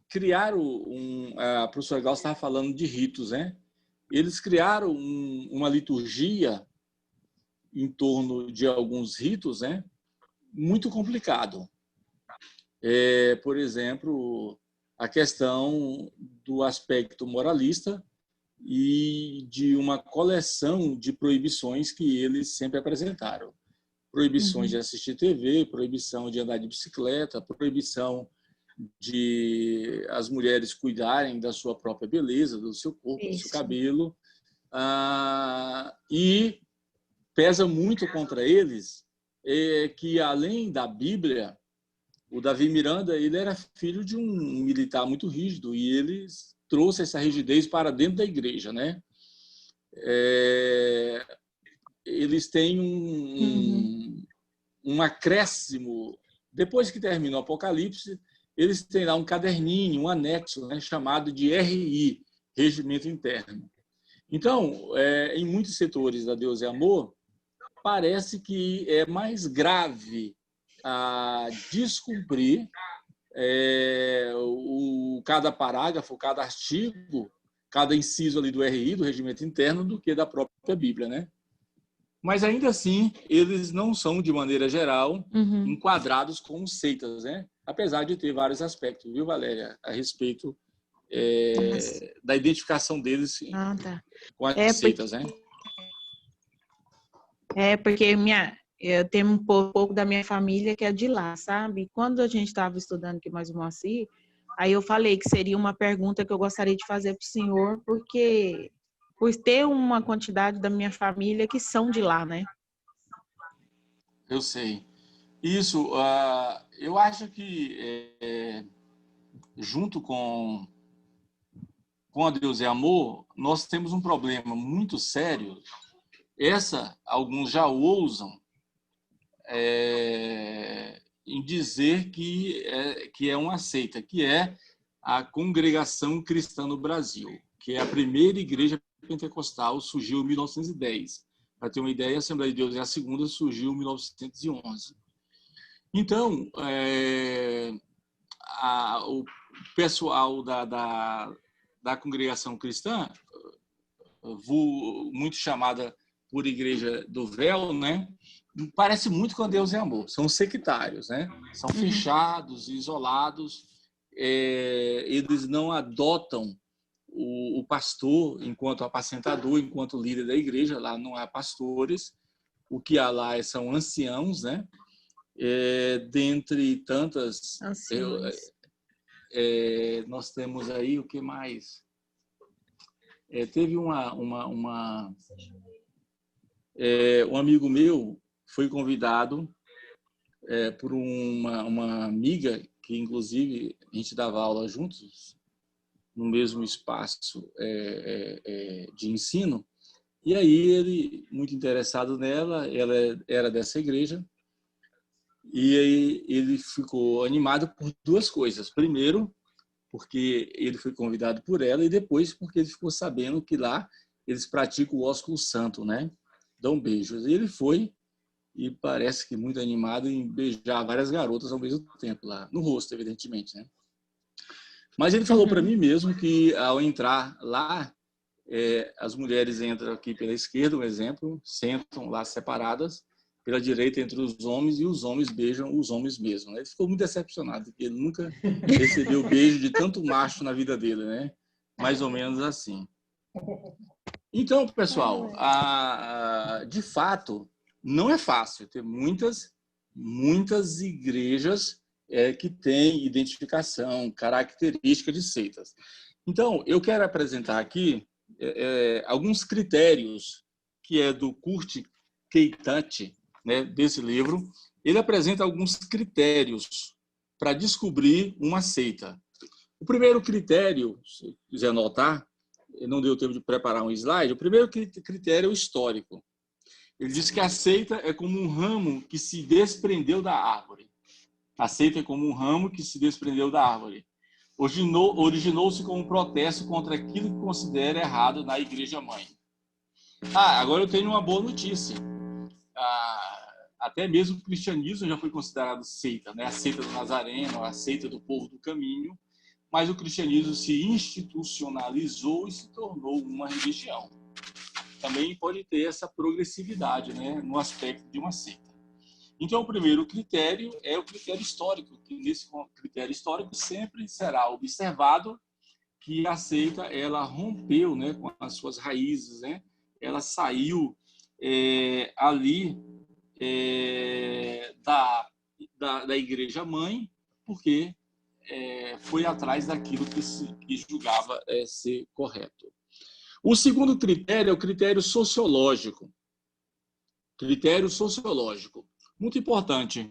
criaram a professora Gal estava falando de ritos, né? Eles criaram uma liturgia em torno de alguns ritos, né? Muito complicado. Por exemplo, a questão do aspecto moralista e de uma coleção de proibições que eles sempre apresentaram. Proibições de assistir TV, proibição de andar de bicicleta, proibição de as mulheres cuidarem da sua própria beleza, do seu corpo, do seu cabelo. E pesa muito contra eles que, além da Bíblia, o Davi Miranda ele era filho de um militar muito rígido e ele trouxe essa rigidez para dentro da igreja, né? Eles têm um acréscimo. Depois que termina o Apocalipse, eles têm lá um caderninho, um anexo, né, chamado de RI, Regimento Interno. Então, em muitos setores da Deus é Amor, parece que é mais grave a descumprir cada parágrafo, cada artigo, cada inciso ali do RI, do Regimento Interno, do que da própria Bíblia, né? Mas, ainda assim, eles não são, de maneira geral, enquadrados como seitas, né? Apesar de ter vários aspectos, viu, Valéria, a respeito da identificação deles com as seitas, né? Porque eu tenho um pouco da minha família que é de lá, sabe? Quando a gente estava estudando aqui mais uma assim, aí eu falei que seria uma pergunta que eu gostaria de fazer para o senhor, porque por ter uma quantidade da minha família que são de lá, né? Eu sei. Isso, eu acho que junto com a Deus é Amor, nós temos um problema muito sério. Alguns já ousam em dizer que é uma seita, que é a Congregação Cristã no Brasil, que é a primeira igreja pentecostal, surgiu em 1910. Para ter uma ideia, a Assembleia de Deus é a segunda, surgiu em 1911. Então, o pessoal da Congregação Cristã, muito chamada por Igreja do Véu, né? Parece muito com Deus é Amor. São sectários, né? São fechados, isolados. Eles não adotam o pastor enquanto apacentador, enquanto líder da igreja. Lá não há pastores. O que há lá são anciãos, né? Dentre tantas... nós temos aí, o que mais? Teve um amigo meu foi convidado por uma amiga que, inclusive, a gente dava aula juntos no mesmo espaço de ensino. E aí ele, muito interessado nela, ela era dessa igreja, e aí ele ficou animado por duas coisas. Primeiro, porque ele foi convidado por ela, e depois porque ele ficou sabendo que lá eles praticam o ósculo santo, né? dão beijos. E ele foi, e parece que muito animado em beijar várias garotas ao mesmo tempo lá, no rosto, evidentemente, né? Mas ele falou para mim mesmo que ao entrar lá, as mulheres entram aqui pela esquerda, um exemplo, sentam lá separadas, pela direita entre os homens, e os homens beijam os homens mesmo, né? Ele ficou muito decepcionado, porque ele nunca recebeu beijo de tanto macho na vida dele, né? Mais ou menos assim. Então, pessoal, de fato, não é fácil. Tem muitas igrejas que têm identificação, característica de seitas. Então, eu quero apresentar aqui alguns critérios que é do Kurt Keitach, né, desse livro. Ele apresenta alguns critérios para descobrir uma seita. O primeiro critério, se quiser anotar, não deu tempo de preparar um slide, o primeiro critério é o histórico. Ele diz que a seita é como um ramo que se desprendeu da árvore. A seita é como um ramo que se desprendeu da árvore. Originou-se como um protesto contra aquilo que considera errado na igreja-mãe. Agora eu tenho uma boa notícia. Até mesmo o cristianismo já foi considerado seita, né? A seita do Nazareno, a seita do povo do caminho, mas o cristianismo se institucionalizou e se tornou uma religião. Também pode ter essa progressividade, né, no aspecto de uma seita. Então, o primeiro critério é o critério histórico, que nesse critério histórico sempre será observado que a seita ela rompeu, né, com as suas raízes, né? Ela saiu ali da igreja-mãe, porque foi atrás daquilo que julgava ser correto. O segundo critério é o critério sociológico. Critério sociológico. Muito importante.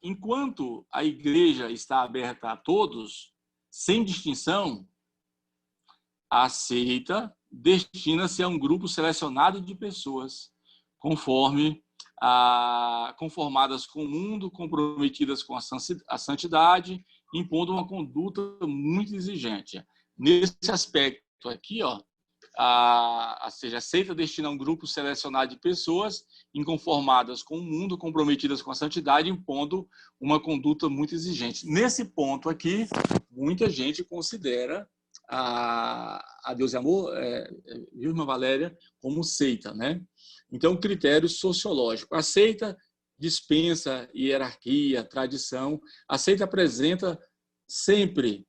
Enquanto a igreja está aberta a todos, sem distinção, a seita destina-se a um grupo selecionado de pessoas, conformadas com o mundo, comprometidas com a santidade, impondo uma conduta muito exigente. Nesse aspecto aqui, ou seja, a seita destina a um grupo selecionado de pessoas inconformadas com o mundo, comprometidas com a santidade, impondo uma conduta muito exigente. Nesse ponto aqui, muita gente considera a Deus e Amor, viu, irmã Valéria, como seita, né? Então, critério sociológico. A seita dispensa hierarquia, tradição. A seita apresenta sempre,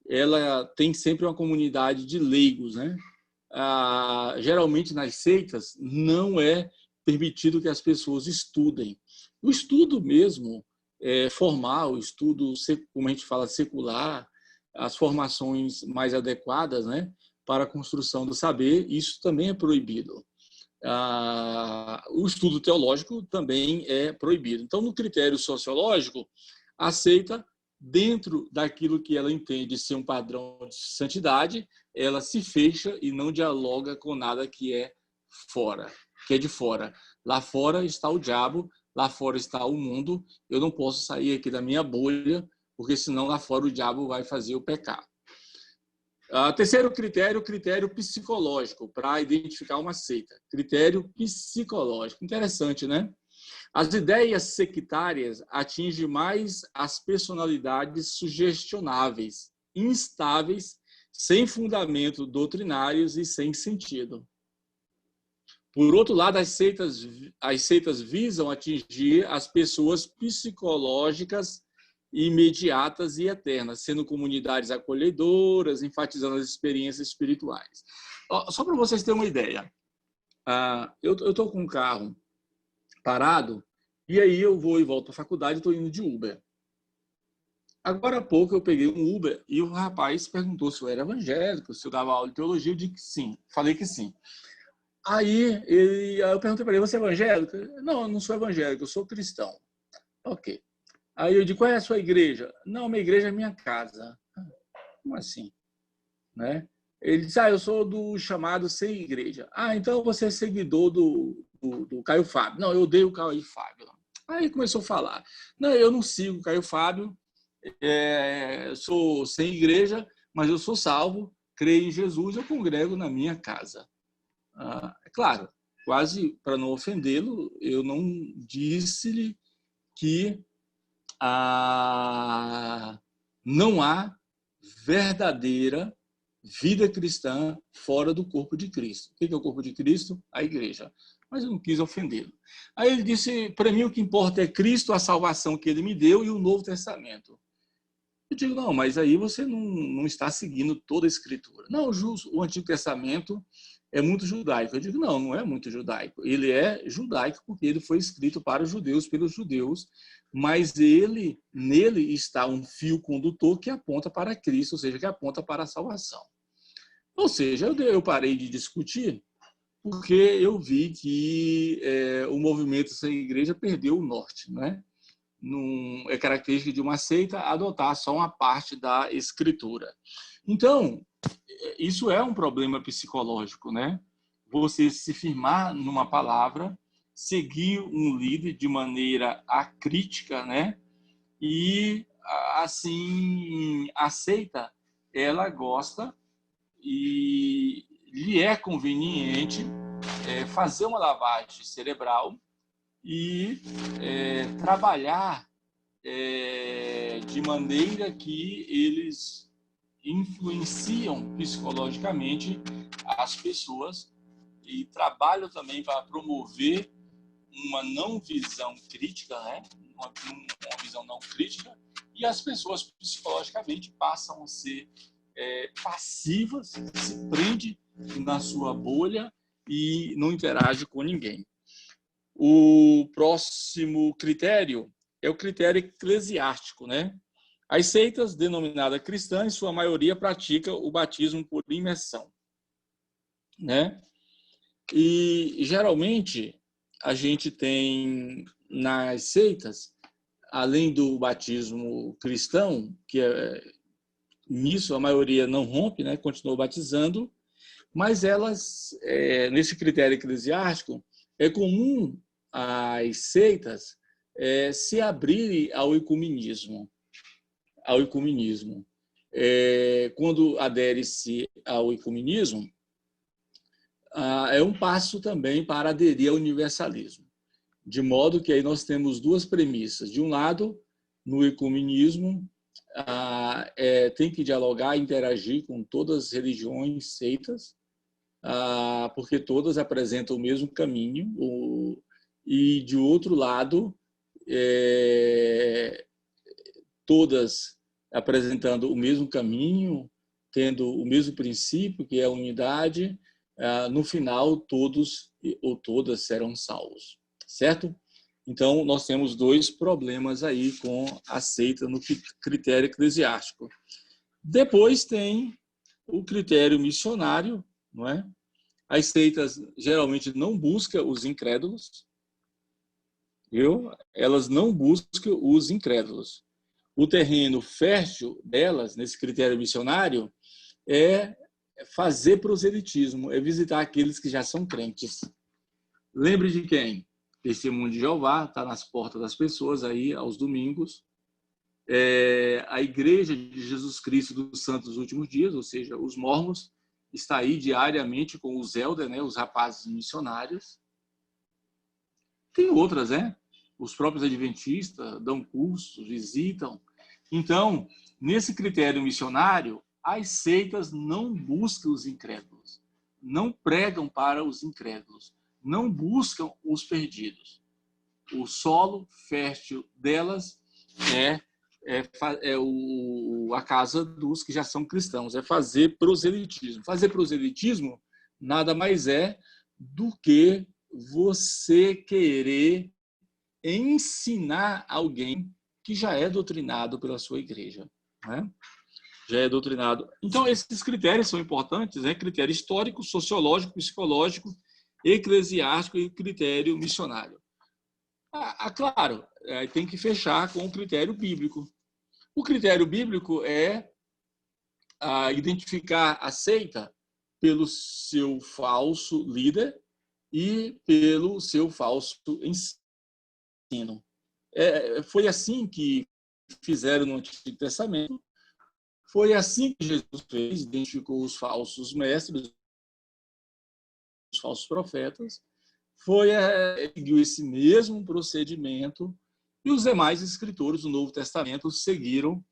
ela tem sempre uma comunidade de leigos, né? Geralmente, nas seitas, não é permitido que as pessoas estudem. O estudo mesmo formal, o estudo, como a gente fala, secular, as formações mais adequadas, né, para a construção do saber, isso também é proibido. O estudo teológico também é proibido. Então, no critério sociológico, a seita, dentro daquilo que ela entende ser um padrão de santidade, ela se fecha e não dialoga com nada que é fora, que é de fora. Lá fora está o diabo, lá fora está o mundo. Eu não posso sair aqui da minha bolha, porque senão lá fora o diabo vai fazer eu pecar. Terceiro critério, o critério psicológico, para identificar uma seita. Critério psicológico. Interessante, né? As ideias sectárias atingem mais as personalidades sugestionáveis, instáveis, sem fundamento doutrinários e sem sentido. Por outro lado, as seitas visam atingir as pessoas psicológicas imediatas e eternas, sendo comunidades acolhedoras, enfatizando as experiências espirituais. Só para vocês terem uma ideia, eu estou com um carro parado, e aí eu vou e volto para a faculdade e estou indo de Uber. Agora há pouco eu peguei um Uber e o rapaz perguntou se eu era evangélico, se eu dava aula de teologia, eu disse que sim, falei que sim. Aí eu perguntei para ele, você é evangélico? Não, eu não sou evangélico, eu sou cristão. Ok. Aí eu digo, qual é a sua igreja? Não, minha igreja é minha casa. Como assim? Né? Ele disse, eu sou do chamado Sem Igreja. Então você é seguidor do Caio Fábio. Não, eu odeio o Caio Fábio. Aí começou a falar. Não, eu não sigo o Caio Fábio, sou sem igreja, mas eu sou salvo, creio em Jesus, eu congrego na minha casa. É claro, quase para não ofendê-lo, eu não disse-lhe que não há verdadeira vida cristã fora do corpo de Cristo. O que é o corpo de Cristo? A igreja. Mas eu não quis ofendê-lo. Aí ele disse, para mim o que importa é Cristo, a salvação que ele me deu e o Novo Testamento. Eu digo, não, mas aí você não está seguindo toda a Escritura. Não, o Antigo Testamento é muito judaico. Eu digo, não é muito judaico. Ele é judaico porque ele foi escrito para os judeus, pelos judeus, mas nele está um fio condutor que aponta para Cristo, ou seja, que aponta para a salvação. Ou seja, eu parei de discutir porque eu vi que o movimento sem igreja perdeu o norte, não é? Não é característica de uma seita adotar só uma parte da Escritura. Então, isso é um problema psicológico, né? Você se firmar numa palavra, seguir um líder de maneira acrítica, né? E, assim, a seita, ela gosta e lhe é conveniente fazer uma lavagem cerebral e trabalhar de maneira que eles influenciam psicologicamente as pessoas e trabalham também para promover uma não visão crítica, né? uma visão não crítica, e as pessoas psicologicamente passam a ser passivas, se prende na sua bolha e não interage com ninguém. O próximo critério é o critério eclesiástico, né? As seitas denominadas cristãs, em sua maioria, praticam o batismo por imersão, né? E, geralmente, a gente tem nas seitas, além do batismo cristão, que nisso a maioria não rompe, né? Continua batizando, mas elas, nesse critério eclesiástico, é comum as seitas se abrirem ao ecumenismo. Quando adere-se ao ecumenismo, é um passo também para aderir ao universalismo. De modo que aí nós temos duas premissas. De um lado, no ecumenismo, tem que dialogar e interagir com todas as religiões, seitas, porque todas apresentam o mesmo caminho. E, de outro lado, todas apresentando o mesmo caminho, tendo o mesmo princípio, que é a unidade, no final, todos ou todas serão salvos. Certo? Então, nós temos dois problemas aí com a seita no critério eclesiástico. Depois tem o critério missionário, não é? As seitas geralmente não buscam os incrédulos, viu? Elas não buscam os incrédulos. O terreno fértil delas, nesse critério missionário, é fazer proselitismo, é visitar aqueles que já são crentes. Lembre de quem? Testemunho de Jeová, está nas portas das pessoas aí aos domingos. A Igreja de Jesus Cristo dos Santos dos Últimos Dias, ou seja, os mormons, está aí diariamente com os elders, né, os rapazes missionários. Tem outras, né? Os próprios adventistas dão cursos, visitam. Então, nesse critério missionário, as seitas não buscam os incrédulos, não pregam para os incrédulos, não buscam os perdidos. O solo fértil delas é a casa dos que já são cristãos, é fazer proselitismo. Fazer proselitismo nada mais é do que você querer ensinar alguém que já é doutrinado pela sua igreja, né? Já é doutrinado. Então, esses critérios são importantes, né? Critério histórico, sociológico, psicológico, eclesiástico e critério missionário. Claro, tem que fechar com o critério bíblico. O critério bíblico é identificar a seita pelo seu falso líder e pelo seu falso ensino. Foi assim que fizeram no Antigo Testamento, foi assim que Jesus fez, identificou os falsos mestres, os falsos profetas, seguiu esse mesmo procedimento, e os demais escritores do Novo Testamento seguiram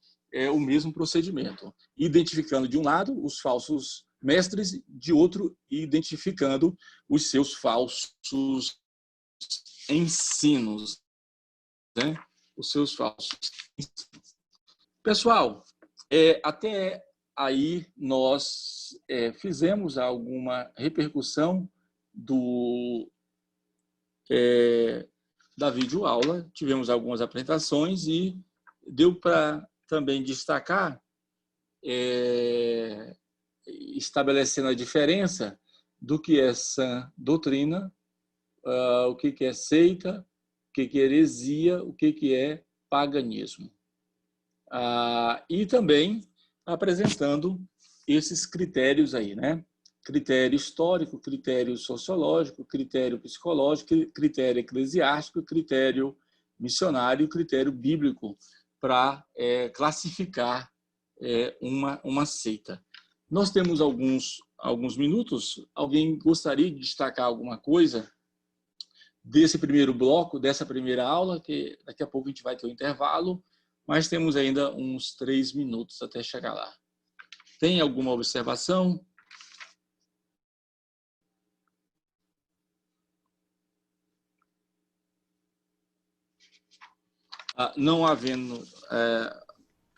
o mesmo procedimento, identificando de um lado os falsos mestres, de outro identificando os seus falsos ensinos, né? Os seus falsos ensinos. Pessoal, até aí nós fizemos alguma repercussão da videoaula, tivemos algumas apresentações e deu para também destacar, estabelecendo a diferença do que é sã doutrina, o que é seita, o que é heresia, o que é paganismo. E também apresentando esses critérios aí, né? Critério histórico, critério sociológico, critério psicológico, critério eclesiástico, critério missionário e critério bíblico para classificar uma seita. Nós temos alguns minutos. Alguém gostaria de destacar alguma coisa desse primeiro bloco, dessa primeira aula, que daqui a pouco a gente vai ter um intervalo, mas temos ainda uns 3 minutos até chegar lá. Tem alguma observação? Não havendo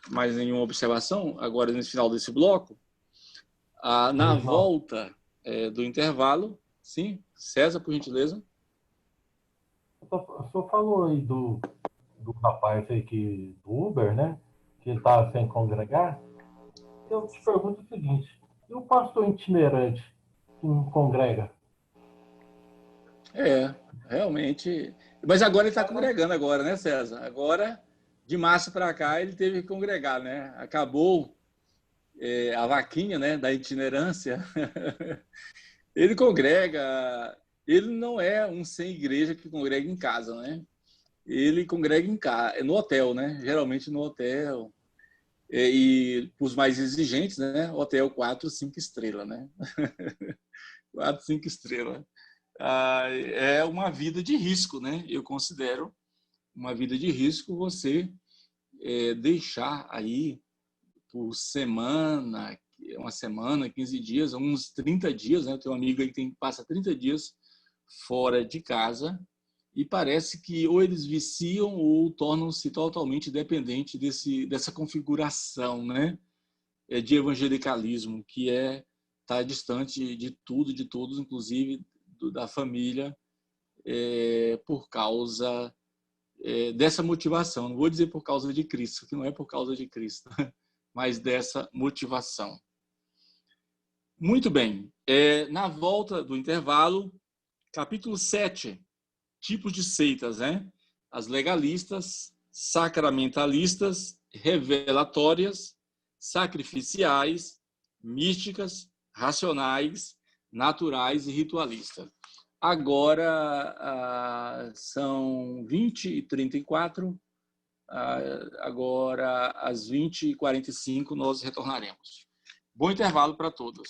mais nenhuma observação, agora no final desse bloco, na volta do intervalo, sim, César, por gentileza. O senhor falou aí do rapaz aí do Uber, né? Que ele estava sem congregar. Eu te pergunto o seguinte, e o pastor itinerante que não congrega? Realmente. Mas agora ele está congregando agora, né, César? Agora, de março para cá, ele teve que congregar, né? Acabou a vaquinha, né, da itinerância. Ele congrega. Ele não é um sem igreja que congrega em casa, né? Ele congrega em casa, no hotel, né? Geralmente no hotel. E os mais exigentes, né? Hotel 4, 5 estrelas, né? 4, 5 estrelas. É uma vida de risco, né? Eu considero uma vida de risco você deixar aí por semana, uma semana, 15 dias, uns 30 dias, né? Eu tenho um amigo aí que passa 30 dias fora de casa e parece que ou eles viciam ou tornam-se totalmente dependentes dessa configuração, né? De evangelicalismo, que está distante de tudo, de todos, inclusive da família, por causa dessa motivação. Não vou dizer por causa de Cristo, que não é por causa de Cristo, mas dessa motivação. Muito bem. Na volta do intervalo, capítulo 7, tipos de seitas, né? As legalistas, sacramentalistas, revelatórias, sacrificiais, místicas, racionais, naturais e ritualistas. Agora são 20h34, agora às 20h45 nós retornaremos. Bom intervalo para todos.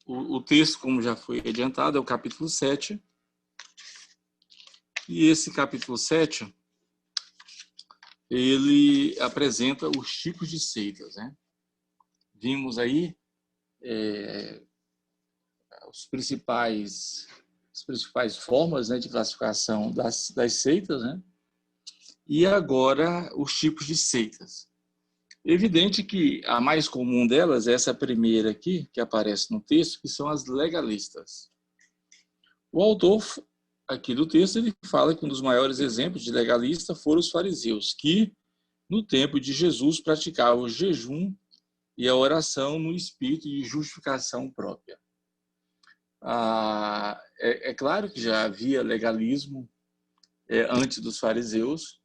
O texto, como já foi adiantado, é o capítulo 7. E esse capítulo 7, ele apresenta os tipos de seitas, né? Vimos aí as principais formas, né, de classificação das seitas, né? E agora os tipos de seitas. Evidente que a mais comum delas é essa primeira aqui, que aparece no texto, que são as legalistas. O autor aqui do texto, ele fala que um dos maiores exemplos de legalista foram os fariseus, que no tempo de Jesus praticavam o jejum e a oração no espírito de justificação própria. É claro que já havia legalismo antes dos fariseus,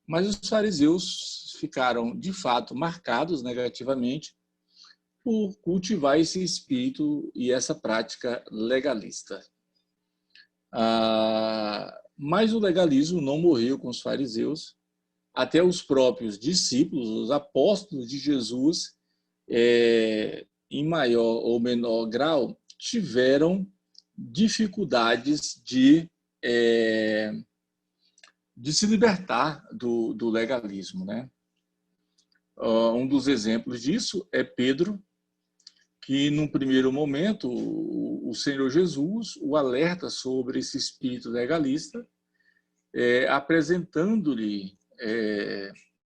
mas os fariseus ficaram, de fato, marcados negativamente por cultivar esse espírito e essa prática legalista. Mas o legalismo não morreu com os fariseus. Até os próprios discípulos, os apóstolos de Jesus, em maior ou menor grau, tiveram dificuldades de se libertar do legalismo, né? Um dos exemplos disso é Pedro, que, num primeiro momento, o Senhor Jesus o alerta sobre esse espírito legalista, apresentando-lhe,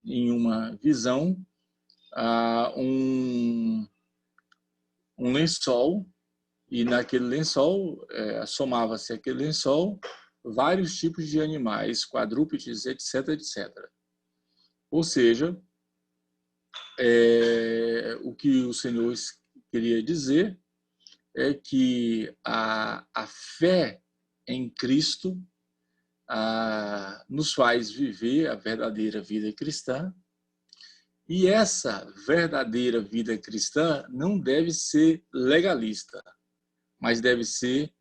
em uma visão, um lençol, e naquele lençol, somava-se aquele lençol vários tipos de animais, quadrúpedes, etc., etc. Ou seja, o que o Senhor queria dizer é que a fé em Cristo nos faz viver a verdadeira vida cristã, e essa verdadeira vida cristã não deve ser legalista, mas deve ser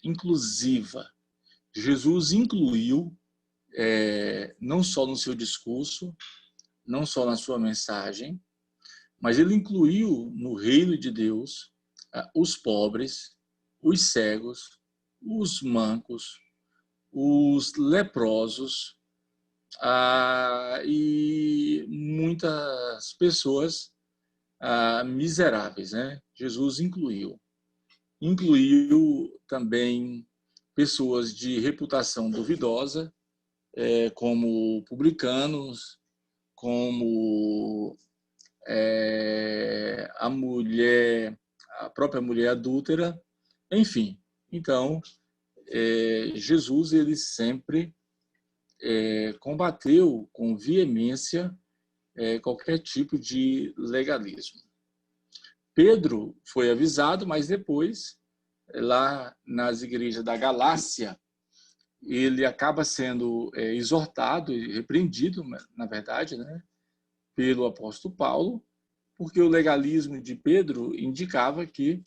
inclusiva. Jesus incluiu, não só no seu discurso, não só na sua mensagem, mas ele incluiu no reino de Deus os pobres, os cegos, os mancos, os leprosos e muitas pessoas miseráveis, né? Jesus incluiu também pessoas de reputação duvidosa, como publicanos, como a própria mulher adúltera, enfim. Então, Jesus, ele sempre combateu com veemência qualquer tipo de legalismo. Pedro foi avisado, mas depois, lá nas igrejas da Galácia, ele acaba sendo exortado e repreendido, na verdade, né, pelo apóstolo Paulo, porque o legalismo de Pedro indicava que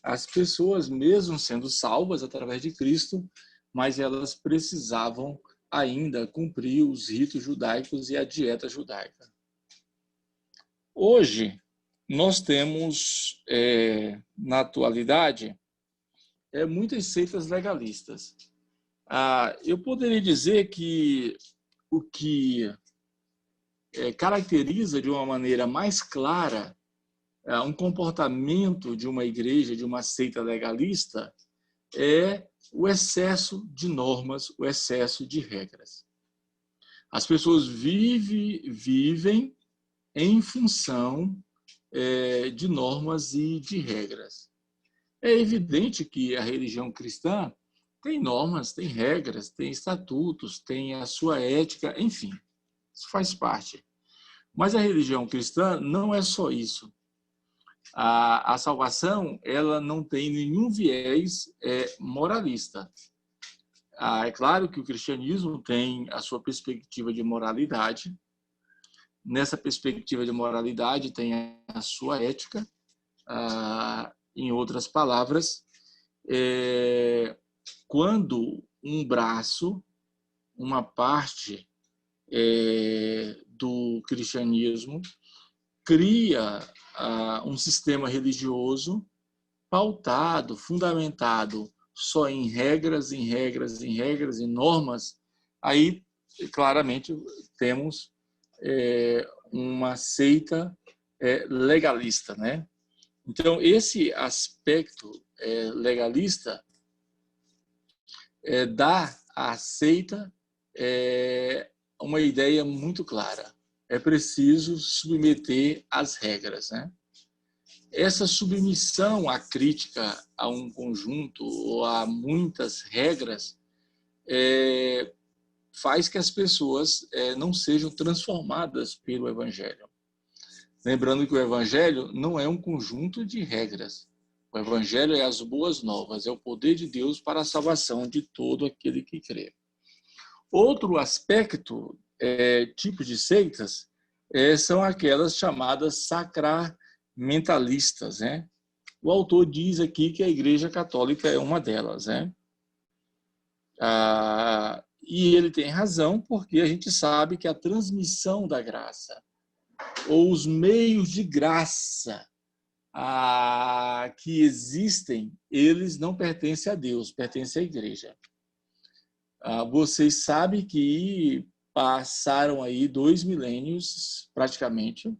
as pessoas, mesmo sendo salvas através de Cristo, mas elas precisavam ainda cumprir os ritos judaicos e a dieta judaica. Hoje, nós temos, na atualidade, muitas seitas legalistas. Eu poderia dizer que o que caracteriza de uma maneira mais clara um comportamento de uma igreja, de uma seita legalista, é o excesso de normas, o excesso de regras. As pessoas vivem em função de normas e de regras. É evidente que a religião cristã tem normas, tem regras, tem estatutos, tem a sua ética, enfim, isso faz parte. Mas a religião cristã não é só isso. A salvação, ela não tem nenhum viés moralista. É claro que o cristianismo tem a sua perspectiva de moralidade. Nessa perspectiva de moralidade tem a sua ética. Em outras palavras, quando um braço, uma parte do cristianismo cria um sistema religioso pautado, fundamentado só em regras, em normas, aí claramente temos uma seita legalista, né? Então, esse aspecto legalista dá à seita uma ideia muito clara. É preciso submeter às regras, né? Essa submissão à crítica a um conjunto ou a muitas regras faz que as pessoas não sejam transformadas pelo Evangelho. Lembrando que o Evangelho não é um conjunto de regras. O Evangelho é as boas novas, é o poder de Deus para a salvação de todo aquele que crê. Outro aspecto, tipo de seitas, são aquelas chamadas sacramentalistas, né? O autor diz aqui que a Igreja Católica é uma delas, né? E ele tem razão, porque a gente sabe que a transmissão da graça ou os meios de graça que existem, eles não pertencem a Deus, pertencem à igreja. Vocês sabem que passaram aí 2 milênios, praticamente.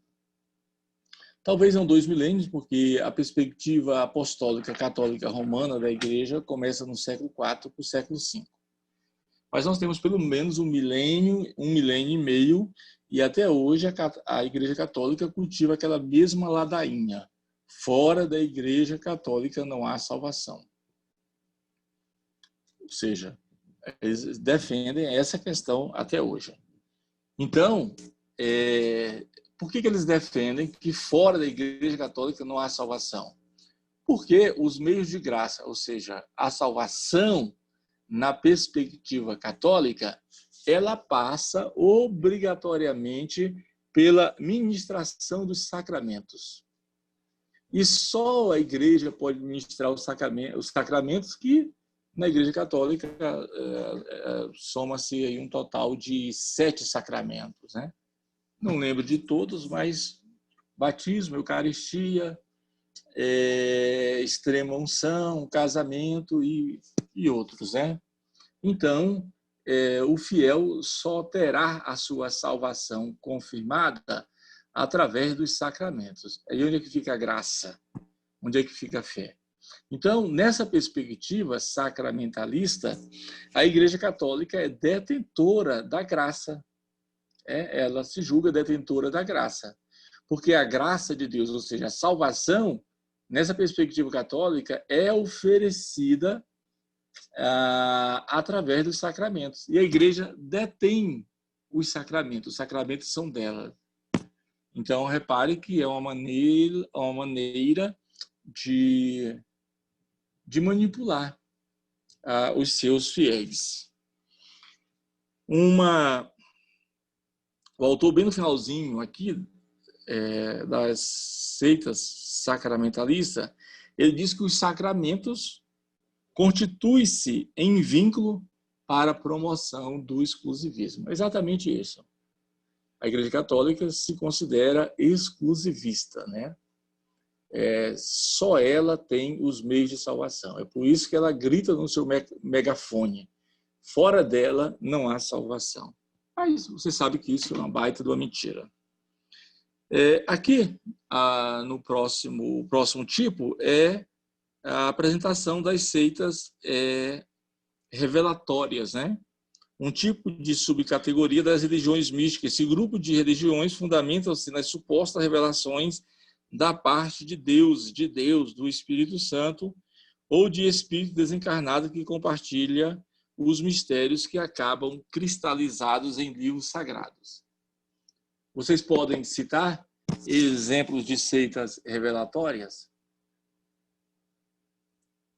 Talvez não 2 milênios, porque a perspectiva apostólica católica romana da igreja começa no século IV para o século V. Mas nós temos pelo menos 1 milênio e meio, e até hoje a igreja católica cultiva aquela mesma ladainha. Fora da igreja católica não há salvação. Ou seja, eles defendem essa questão até hoje. Então, por que eles defendem que fora da igreja católica não há salvação? Porque os meios de graça, ou seja, a salvação na perspectiva católica, ela passa obrigatoriamente pela ministração dos sacramentos. E só a igreja pode ministrar os sacramentos que, na igreja católica, soma-se aí um total de 7 sacramentos, né? Não lembro de todos, mas batismo, eucaristia, extrema unção, casamento e outros, né? Então, o fiel só terá a sua salvação confirmada através dos sacramentos. Aí onde é que fica a graça? Onde é que fica a fé? Então, nessa perspectiva sacramentalista, a Igreja Católica é detentora da graça. Ela se julga detentora da graça. Porque a graça de Deus, ou seja, a salvação, nessa perspectiva católica, é oferecida através dos sacramentos. E a Igreja detém os sacramentos são dela. Então, repare que é uma maneira de manipular os seus fiéis. O autor, bem no finalzinho aqui, das seitas sacramentalistas, ele diz que os sacramentos constituem-se em vínculo para a promoção do exclusivismo. É exatamente isso. A Igreja Católica se considera exclusivista, né? Só ela tem os meios de salvação. É por isso que ela grita no seu megafone: fora dela não há salvação. Mas você sabe que isso é uma baita de uma mentira. Aqui, no próximo tipo, é a apresentação das seitas revelatórias, né? Um tipo de subcategoria das religiões místicas. Esse grupo de religiões fundamenta-se nas supostas revelações da parte de Deus, do Espírito Santo, ou de espírito desencarnado que compartilha os mistérios que acabam cristalizados em livros sagrados. Vocês podem citar exemplos de seitas revelatórias?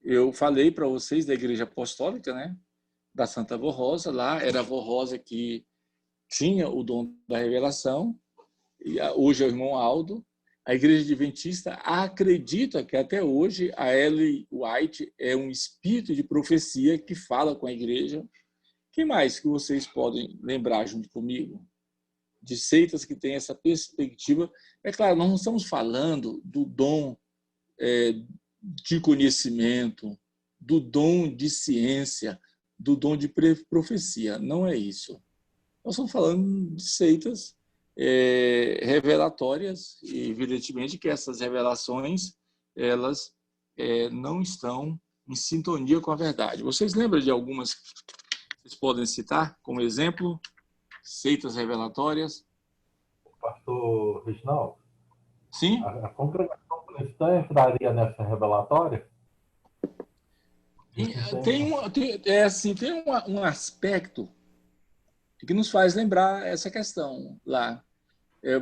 Eu falei para vocês da Igreja Apostólica, né? Da Santa Avó Rosa. Lá era a Avó Rosa que tinha o dom da revelação, e hoje é o irmão Aldo. A Igreja Adventista acredita que até hoje a Ellen White é um espírito de profecia que fala com a igreja. O que mais que vocês podem lembrar junto comigo? De seitas que têm essa perspectiva. É claro, nós não estamos falando do dom de conhecimento, do dom de ciência, do dom de profecia. Não é isso. Nós estamos falando de seitas revelatórias, e evidentemente que essas revelações elas não estão em sintonia com a verdade. Vocês lembram de algumas que vocês podem citar como exemplo? Seitas revelatórias? Pastor Reginaldo? Sim? A congregação cristã entraria nessa revelatória? Tem um aspecto que nos faz lembrar essa questão lá.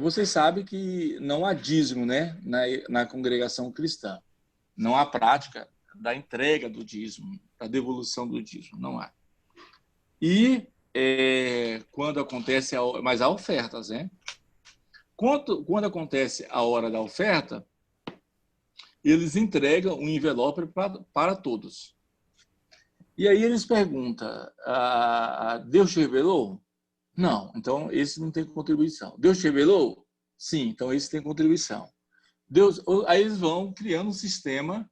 Vocês sabem que não há dízimo, né, na congregação cristã. Não há prática da entrega do dízimo, da devolução do dízimo, não há. E quando acontece mas há ofertas, né? Quando acontece a hora da oferta, eles entregam um envelope para todos. E aí eles perguntam: Deus te revelou? Não. Então, esse não tem contribuição. Deus te revelou? Sim, então eles têm contribuição. Aí eles vão criando um sistema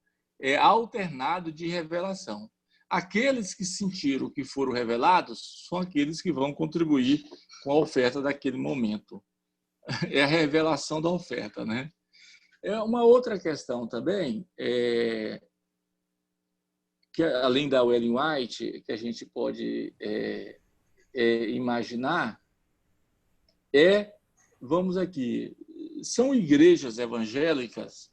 alternado de revelação. Aqueles que sentiram que foram revelados são aqueles que vão contribuir com a oferta daquele momento. É a revelação da oferta, né? Uma outra questão também, que além da Ellen White, que a gente pode imaginar, vamos aqui, são igrejas evangélicas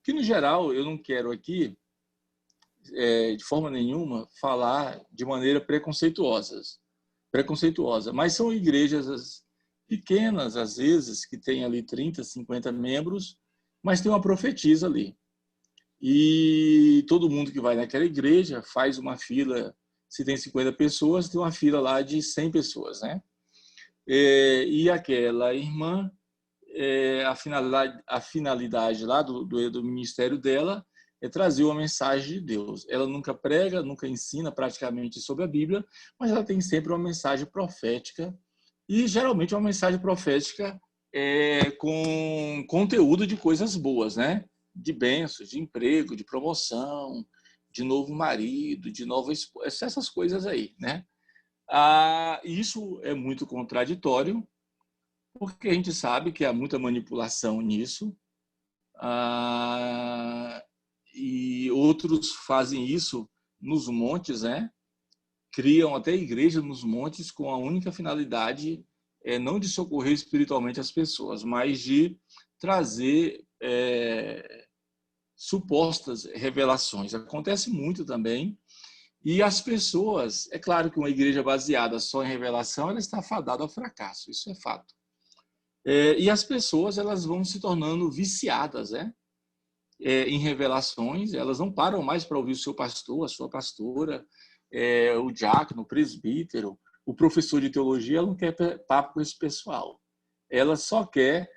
que, no geral, eu não quero aqui, de forma nenhuma, falar de maneira preconceituosa, mas são igrejas pequenas, às vezes, que tem ali 30, 50 membros, mas tem uma profetisa ali. E todo mundo que vai naquela igreja faz uma fila, se tem 50 pessoas, tem uma fila lá de 100 pessoas, né? E aquela irmã, a finalidade lá do ministério dela é trazer uma mensagem de Deus. Ela nunca prega, nunca ensina praticamente sobre a Bíblia, mas ela tem sempre uma mensagem profética, e geralmente uma mensagem profética com conteúdo de coisas boas, né? De bênçãos, de emprego, de promoção, de novo marido, de nova esposa, essas coisas aí, né? Isso é muito contraditório, porque a gente sabe que há muita manipulação nisso, e outros fazem isso nos montes, né? Criam até igrejas nos montes com a única finalidade não de socorrer espiritualmente as pessoas, mas de trazer supostas revelações. Acontece muito também. E as pessoas, é claro que uma igreja baseada só em revelação, ela está fadada ao fracasso, isso é fato. E as pessoas, elas vão se tornando viciadas, em revelações, elas não param mais para ouvir o seu pastor, a sua pastora, o diácono, o presbítero, o professor de teologia, ela não quer papo com esse pessoal. Ela só quer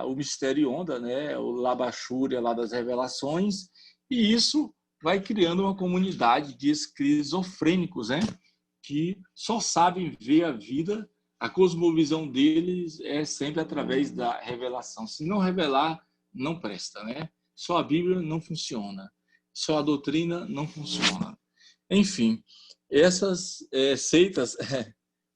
o mistério onda, né? O labachúria lá das revelações, e isso vai criando uma comunidade de esquizofrênicos, né? Que só sabem ver a vida, a cosmovisão deles é sempre através da revelação. Se não revelar, não presta, né? Só a Bíblia não funciona, só a doutrina não funciona. Enfim, essas seitas,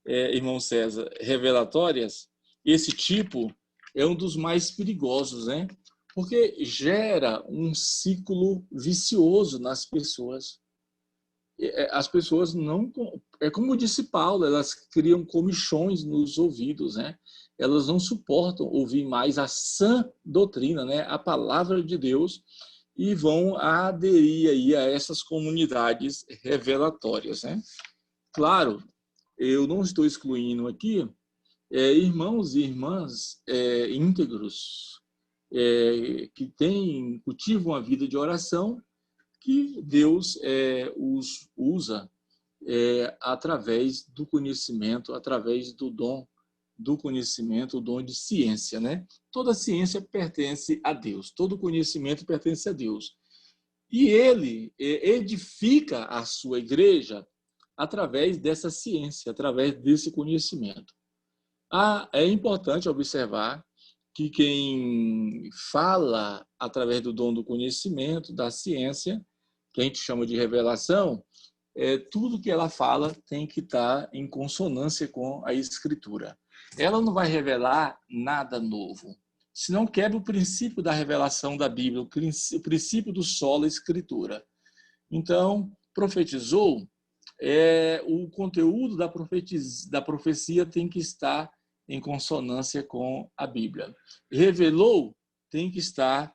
irmão César, revelatórias, esse tipo é um dos mais perigosos, né? Porque gera um ciclo vicioso nas pessoas. As pessoas não... É como disse Paulo, elas criam comichões nos ouvidos, né? Elas não suportam ouvir mais a sã doutrina, né? A palavra de Deus, e vão aderir aí a essas comunidades revelatórias, né? Claro, eu não estou excluindo aqui irmãos e irmãs íntegros, que cultivam a vida de oração, que Deus os usa através do conhecimento, através do dom do conhecimento, o dom de ciência, né? Toda ciência pertence a Deus, todo conhecimento pertence a Deus. E ele edifica a sua igreja através dessa ciência, através desse conhecimento. É importante observar que quem fala através do dom do conhecimento, da ciência, que a gente chama de revelação, tudo que ela fala tem que estar em consonância com a Escritura. Ela não vai revelar nada novo, senão quebra o princípio da revelação da Bíblia, o princípio do sola Escritura. Então, profetizou, o conteúdo da profecia tem que estar em consonância com a Bíblia. Revelou, tem que estar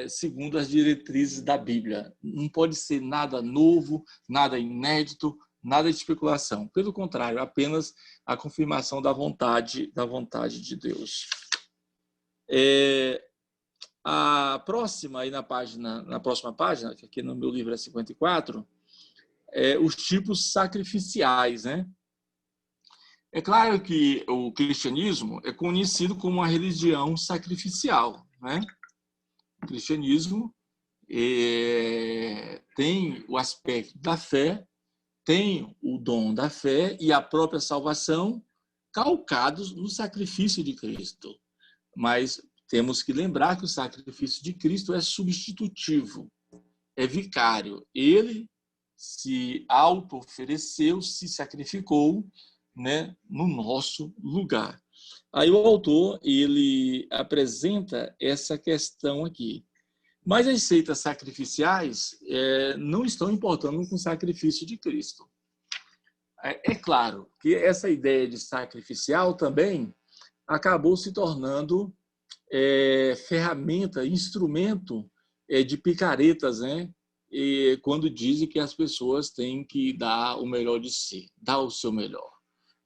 segundo as diretrizes da Bíblia. Não pode ser nada novo, nada inédito, nada de especulação. Pelo contrário, apenas a confirmação da vontade de Deus. A próxima, aí na próxima página, que aqui no meu livro é 54, os tipos sacrificiais, né? É claro que o cristianismo é conhecido como uma religião sacrificial, né? O cristianismo tem o aspecto da fé, tem o dom da fé e a própria salvação. calcados no sacrifício de Cristo. Mas temos que lembrar que o sacrifício de Cristo é substitutivo, é vicário. Ele se auto-ofereceu, se sacrificou, né, no nosso lugar. Aí o autor, ele apresenta essa questão aqui. Mas as seitas sacrificiais não estão importando com o sacrifício de Cristo. É claro que essa ideia de sacrificial também acabou se tornando ferramenta, instrumento de picaretas, né? E quando dizem que as pessoas têm que dar o melhor de si, dar o seu melhor,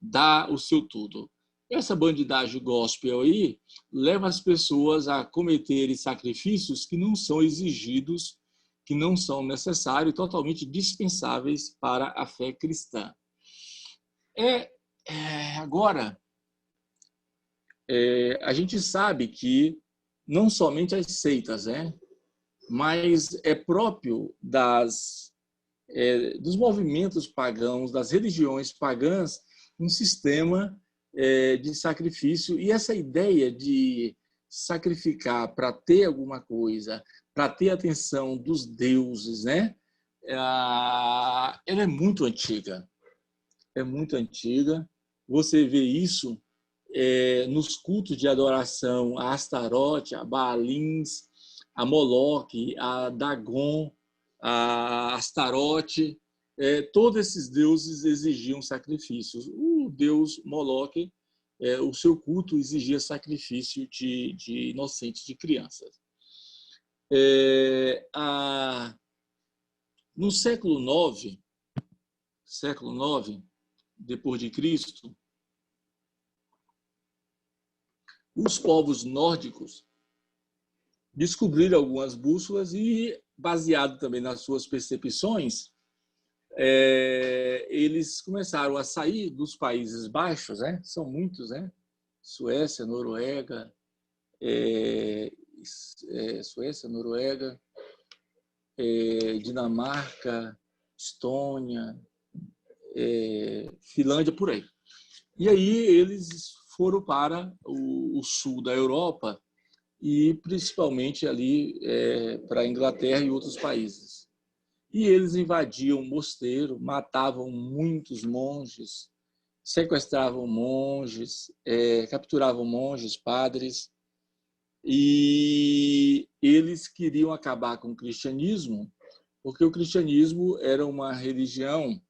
dar o seu tudo. Essa bandidagem gospel aí leva as pessoas a cometerem sacrifícios que não são exigidos, que não são necessários, totalmente dispensáveis para a fé cristã. Agora, a gente sabe que não somente as seitas, mas é próprio dos movimentos pagãos, das religiões pagãs, um sistema de sacrifício. E essa ideia de sacrificar para ter alguma coisa, para ter a atenção dos deuses, ela é muito antiga. É muito antiga. Você vê isso nos cultos de adoração a Astarote, a Baalins, a Moloque, a Dagon, a Astarote. Todos esses deuses exigiam sacrifícios. O deus Moloque, o seu culto exigia sacrifício de inocentes, de crianças. No século IX, depois de Cristo, os povos nórdicos descobriram algumas bússolas e, baseado também nas suas percepções, eles começaram a sair dos Países Baixos, são muitos, Suécia, Noruega, Dinamarca, Estônia, Finlândia, por aí. E aí eles foram para o sul da Europa e principalmente ali para a Inglaterra e outros países. E eles invadiam o mosteiro, matavam muitos monges, sequestravam monges, capturavam monges, padres, e eles queriam acabar com o cristianismo, porque o cristianismo era uma religião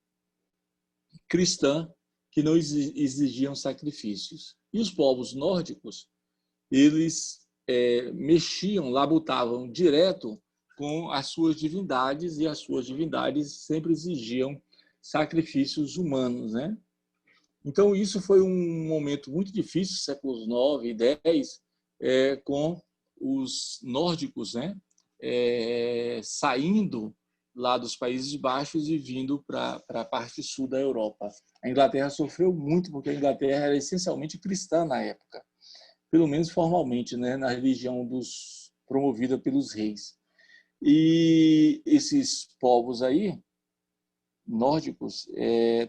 cristã que não exigiam sacrifícios. E os povos nórdicos, eles mexiam, labutavam direto com as suas divindades, e as suas divindades sempre exigiam sacrifícios humanos, Então, isso foi um momento muito difícil, séculos 9 e 10, com os nórdicos, saindo lá dos Países Baixos e vindo para a parte sul da Europa. A Inglaterra sofreu muito, porque a Inglaterra era essencialmente cristã na época, pelo menos formalmente, na religião promovida pelos reis. E esses povos aí, nórdicos,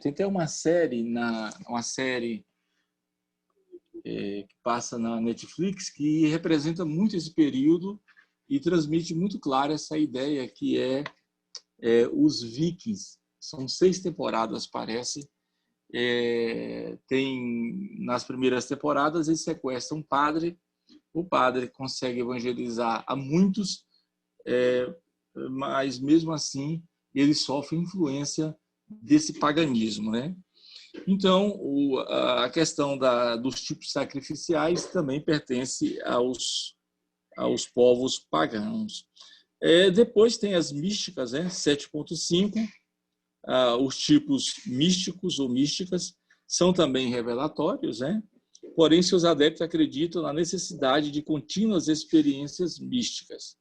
tem até uma série que passa na Netflix que representa muito esse período e transmite muito claro essa ideia que os Vikings. São 6 temporadas, parece. Nas primeiras temporadas eles sequestram um padre, o padre consegue evangelizar a muitos, mas mesmo assim ele sofre influência desse paganismo, Então, a questão dos tipos sacrificiais também pertence aos povos pagãos. Depois tem as místicas, 7.5. Os tipos místicos ou místicas são também revelatórios, porém seus adeptos acreditam na necessidade de contínuas experiências místicas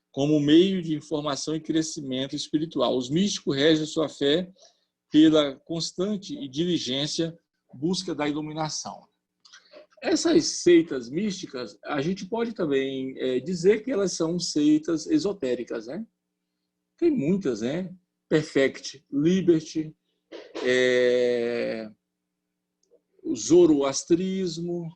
como meio de informação e crescimento espiritual. Os místicos regem sua fé pela constante e diligência busca da iluminação. Essas seitas místicas, a gente pode também dizer que elas são seitas esotéricas, Tem muitas, Perfect Liberty, o zoroastrismo,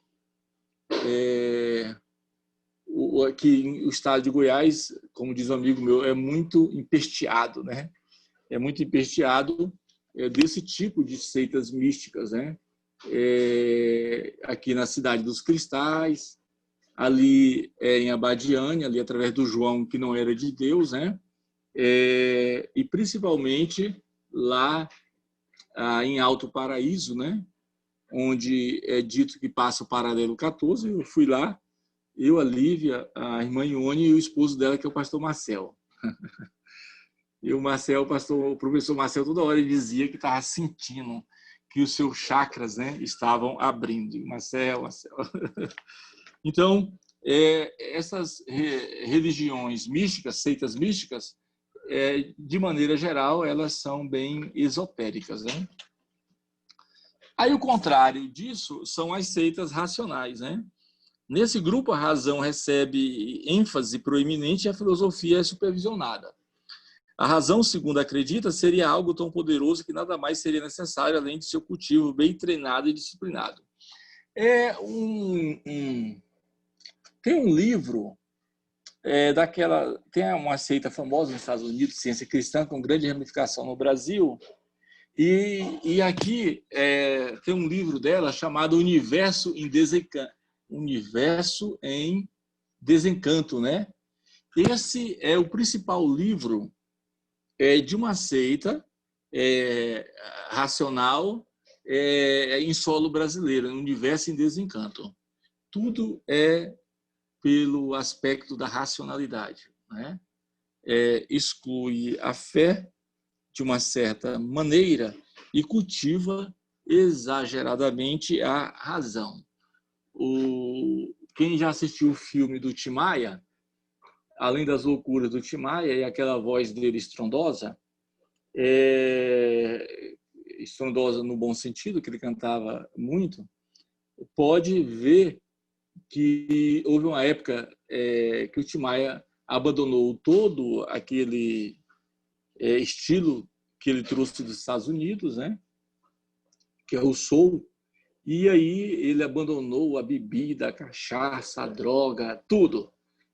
aqui o estado de Goiás, como diz um amigo meu, é muito empesteado, né? É muito empesteado desse tipo de seitas místicas, né? Aqui na cidade dos Cristais, ali em Abadiânia, ali através do João, que não era de Deus, né? E principalmente lá em Alto Paraíso, né? Onde é dito que passa o paralelo 14, eu fui lá, eu, a Lívia, a irmã Ione e o esposo dela, que é o pastor Marcel. E o Marcel, o professor Marcel, toda hora ele dizia que estava sentindo que os seus chakras, né, estavam abrindo. Marcel. Então, essas religiões místicas, seitas místicas, de maneira geral, elas são bem esotéricas, né? Aí, o contrário disso são as seitas racionais, né? Nesse grupo, a razão recebe ênfase proeminente e a filosofia é supervisionada. A razão, segundo acredita, seria algo tão poderoso que nada mais seria necessário além de seu cultivo bem treinado e disciplinado. Tem um livro tem uma seita famosa nos Estados Unidos, Ciência Cristã, com grande ramificação no Brasil, e aqui tem um livro dela chamado Universo em Desencanto, né? Esse é o principal livro de uma seita racional em solo brasileiro, Universo em Desencanto. Tudo é pelo aspecto da racionalidade, né? Exclui a fé de uma certa maneira e cultiva exageradamente a razão. Quem já assistiu o filme do Tim Maia, além das loucuras do Tim Maia e aquela voz dele estrondosa, estrondosa no bom sentido, que ele cantava muito, pode ver que houve uma época que o Tim Maia abandonou todo aquele estilo que ele trouxe dos Estados Unidos, né? Que é o soul, e aí ele abandonou a bebida, a cachaça, a droga, tudo,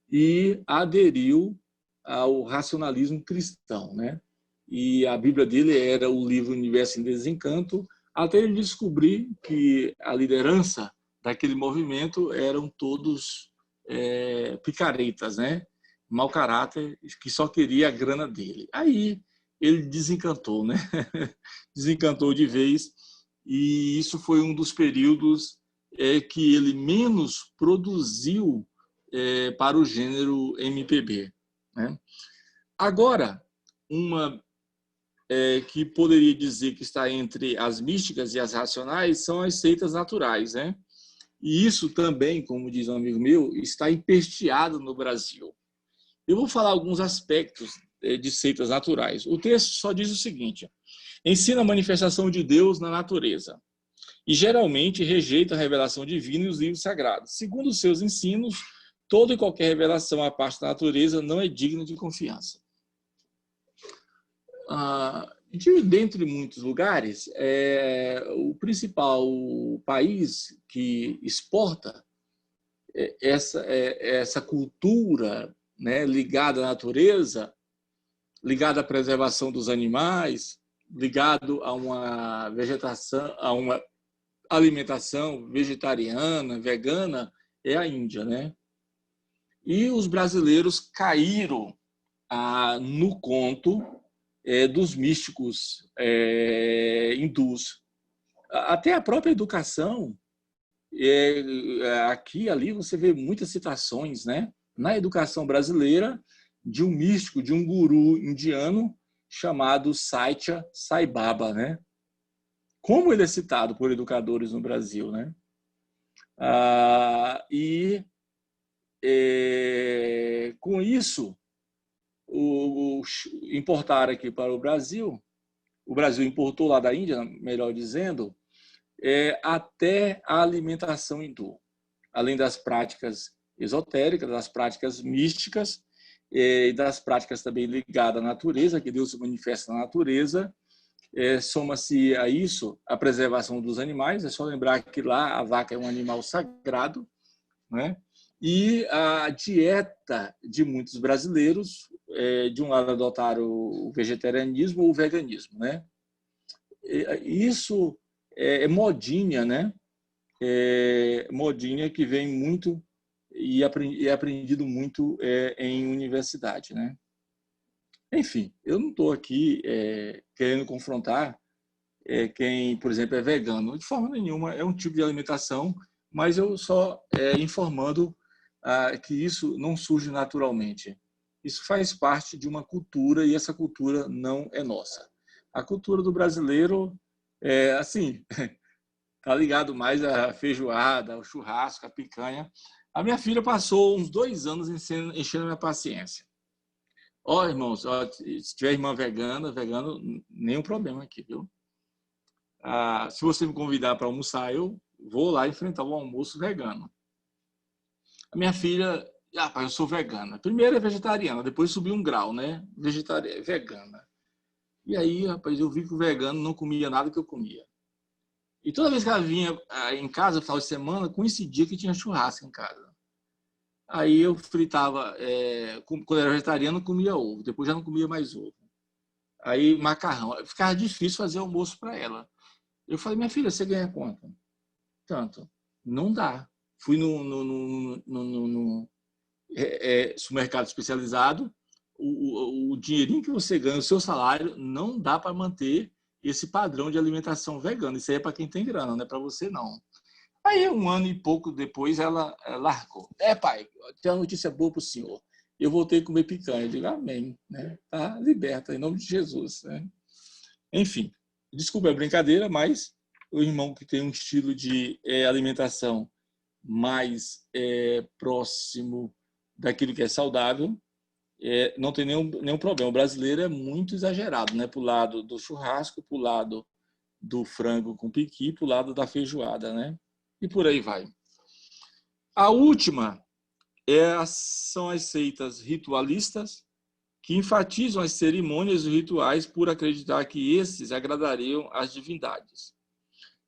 e aderiu ao racionalismo cristão, né? E a Bíblia dele era o livro Universo em Desencanto, até ele descobrir que a liderança daquele movimento eram todos picaretas, né? Mau caráter, que só queria a grana dele. Aí ele desencantou, né? Desencantou de vez, e isso foi um dos períodos que ele menos produziu para o gênero MPB, né? Agora, uma que poderia dizer que está entre as místicas e as racionais são as seitas naturais, né? E isso também, como diz um amigo meu, está empesteado no Brasil. Eu vou falar alguns aspectos de seitas naturais. O texto só diz o seguinte: ensina a manifestação de Deus na natureza e geralmente rejeita a revelação divina e os livros sagrados. Segundo os seus ensinos, toda e qualquer revelação à parte da natureza não é digna de confiança. Dentre muitos lugares, o principal país que exporta essa cultura, né, ligada à natureza, ligada à preservação dos animais, ligado a uma vegetação, a uma alimentação vegetariana, vegana, é a Índia, né? E os brasileiros caíram no conto dos místicos hindus. Até a própria educação, aqui e ali você vê muitas citações, né, na educação brasileira, de um místico, de um guru indiano chamado Satya Sai Baba, né? Como ele é citado por educadores no Brasil, né? Com isso, importar aqui para o Brasil importou lá da Índia, melhor dizendo, até a alimentação hindu, além das práticas esotéricas, das práticas místicas e das práticas também ligadas à natureza, que Deus se manifesta na natureza, Soma-se a isso a preservação dos animais. É só lembrar que lá a vaca é um animal sagrado, né? E a dieta de muitos brasileiros, de um lado adotaram o vegetarianismo ou o veganismo, né? Isso é modinha, né? Modinha que vem muito e é aprendido muito em universidade, né? Enfim, eu não estou aqui querendo confrontar quem, por exemplo, é vegano. De forma nenhuma, é um tipo de alimentação, mas eu só informando que isso não surge naturalmente. Isso faz parte de uma cultura e essa cultura não é nossa. A cultura do brasileiro é assim, tá ligado mais à feijoada, ao churrasco, à picanha. A minha filha passou uns 2 anos enchendo a minha paciência. Irmãos, se tiver irmã vegano, nenhum problema aqui, viu? Se você me convidar para almoçar, eu vou lá enfrentar o almoço vegano. A minha filha, pai, eu sou vegana. Primeiro é vegetariana, depois subiu um grau, né? Vegana. E aí, rapaz, eu vi que o vegano não comia nada que eu comia. E toda vez que ela vinha em casa, no final de semana, coincidia que tinha churrasco em casa. Aí eu fritava, quando era vegetariano, comia ovo, depois já não comia mais ovo. Aí macarrão. Ficava difícil fazer almoço para ela. Eu falei, minha filha, você ganha quanto? Tanto. Não dá. Fui no supermercado especializado, o dinheirinho que você ganha, o seu salário, não dá para manter esse padrão de alimentação vegana. Isso aí é para quem tem grana, não é para você, não. Aí, 1 ano e pouco depois, ela largou. Pai, tem uma notícia boa para o senhor. Eu voltei a comer picanha. Eu digo, amém. Né? Tá liberta, em nome de Jesus. Né? Enfim, desculpa a brincadeira, mas o irmão que tem um estilo de alimentação mais próximo daquilo que é saudável, não tem nenhum problema. O brasileiro é muito exagerado, né? Para o lado do churrasco, para o lado do frango com piqui, para o lado da feijoada, né? E por aí vai. A última são as seitas ritualistas, que enfatizam as cerimônias e rituais por acreditar que esses agradariam às divindades.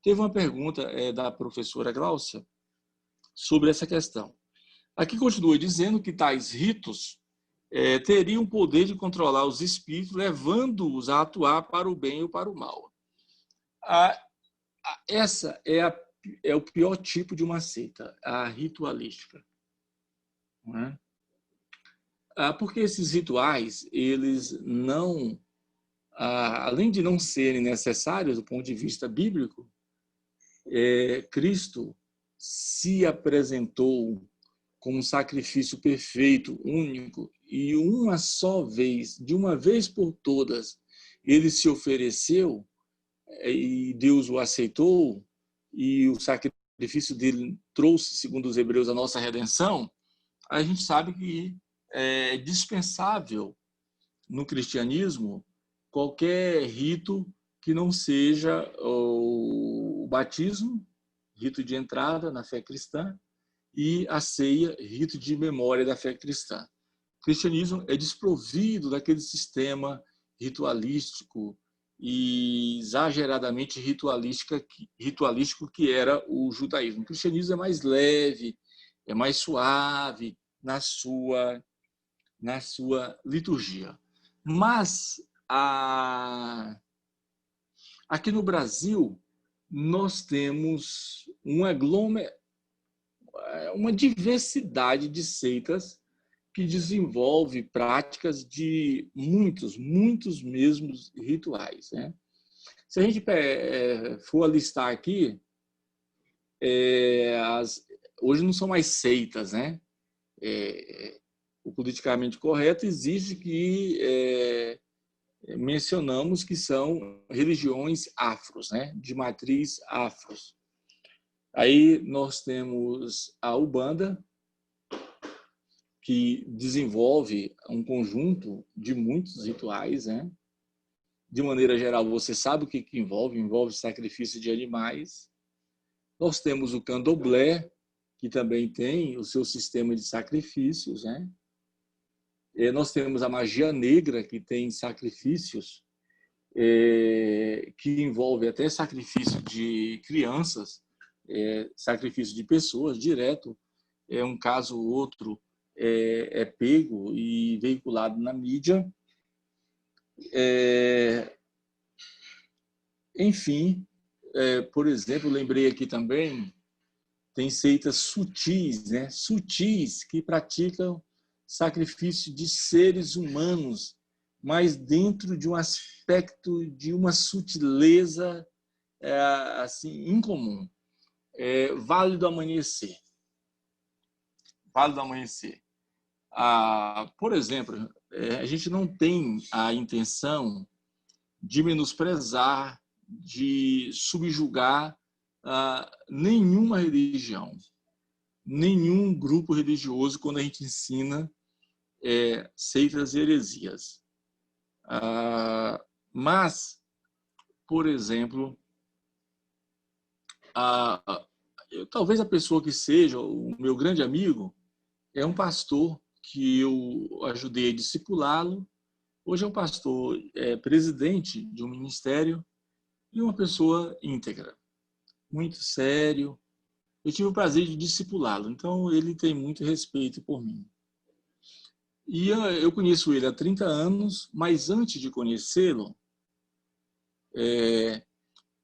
Teve uma pergunta da professora Gláucia sobre essa questão. Aqui continua dizendo que tais ritos teriam o poder de controlar os espíritos, levando-os a atuar para o bem ou para o mal. Essa é o pior tipo de uma seita, a ritualística. Não é? Porque esses rituais, eles não, além de não serem necessários do ponto de vista bíblico, Cristo se apresentou como um sacrifício perfeito, único, e uma só vez, de uma vez por todas, ele se ofereceu e Deus o aceitou, e o sacrifício dele trouxe, segundo os hebreus, a nossa redenção. A gente sabe que é dispensável no cristianismo qualquer rito que não seja o batismo, rito de entrada na fé cristã, e a ceia, rito de memória da fé cristã. O cristianismo é desprovido daquele sistema ritualístico e exageradamente ritualístico que era o judaísmo. O cristianismo é mais leve, é mais suave na sua liturgia. Mas aqui no Brasil nós temos uma diversidade de seitas que desenvolve práticas de muitos mesmos rituais. Né? Se a gente for listar aqui, hoje não são mais seitas, né? O politicamente correto exige que mencionamos que são religiões afros, né? De matriz afros. Aí nós temos a Umbanda, que desenvolve um conjunto de muitos rituais, né? De maneira geral, você sabe o que envolve sacrifício de animais. Nós temos o Candomblé, que também tem o seu sistema de sacrifícios, né? Nós temos a magia negra, que tem sacrifícios que envolve até sacrifício de crianças, sacrifício de pessoas direto, um caso ou outro é pego e veiculado na mídia. Enfim, por exemplo, lembrei aqui também, tem seitas sutis, né? Sutis, que praticam sacrifício de seres humanos, mas dentro de um aspecto de uma sutileza assim incomum. Vale do Amanhecer. Vale do Amanhecer. Por exemplo, a gente não tem a intenção de menosprezar, de subjugar nenhuma religião, nenhum grupo religioso quando a gente ensina seitas e heresias. Mas, por exemplo, talvez a pessoa que seja o meu grande amigo é um pastor que eu ajudei a discipulá-lo. Hoje é um pastor presidente de um ministério e uma pessoa íntegra, muito sério. Eu tive o prazer de discipulá-lo, então ele tem muito respeito por mim. E eu conheço ele há 30 anos, mas antes de conhecê-lo,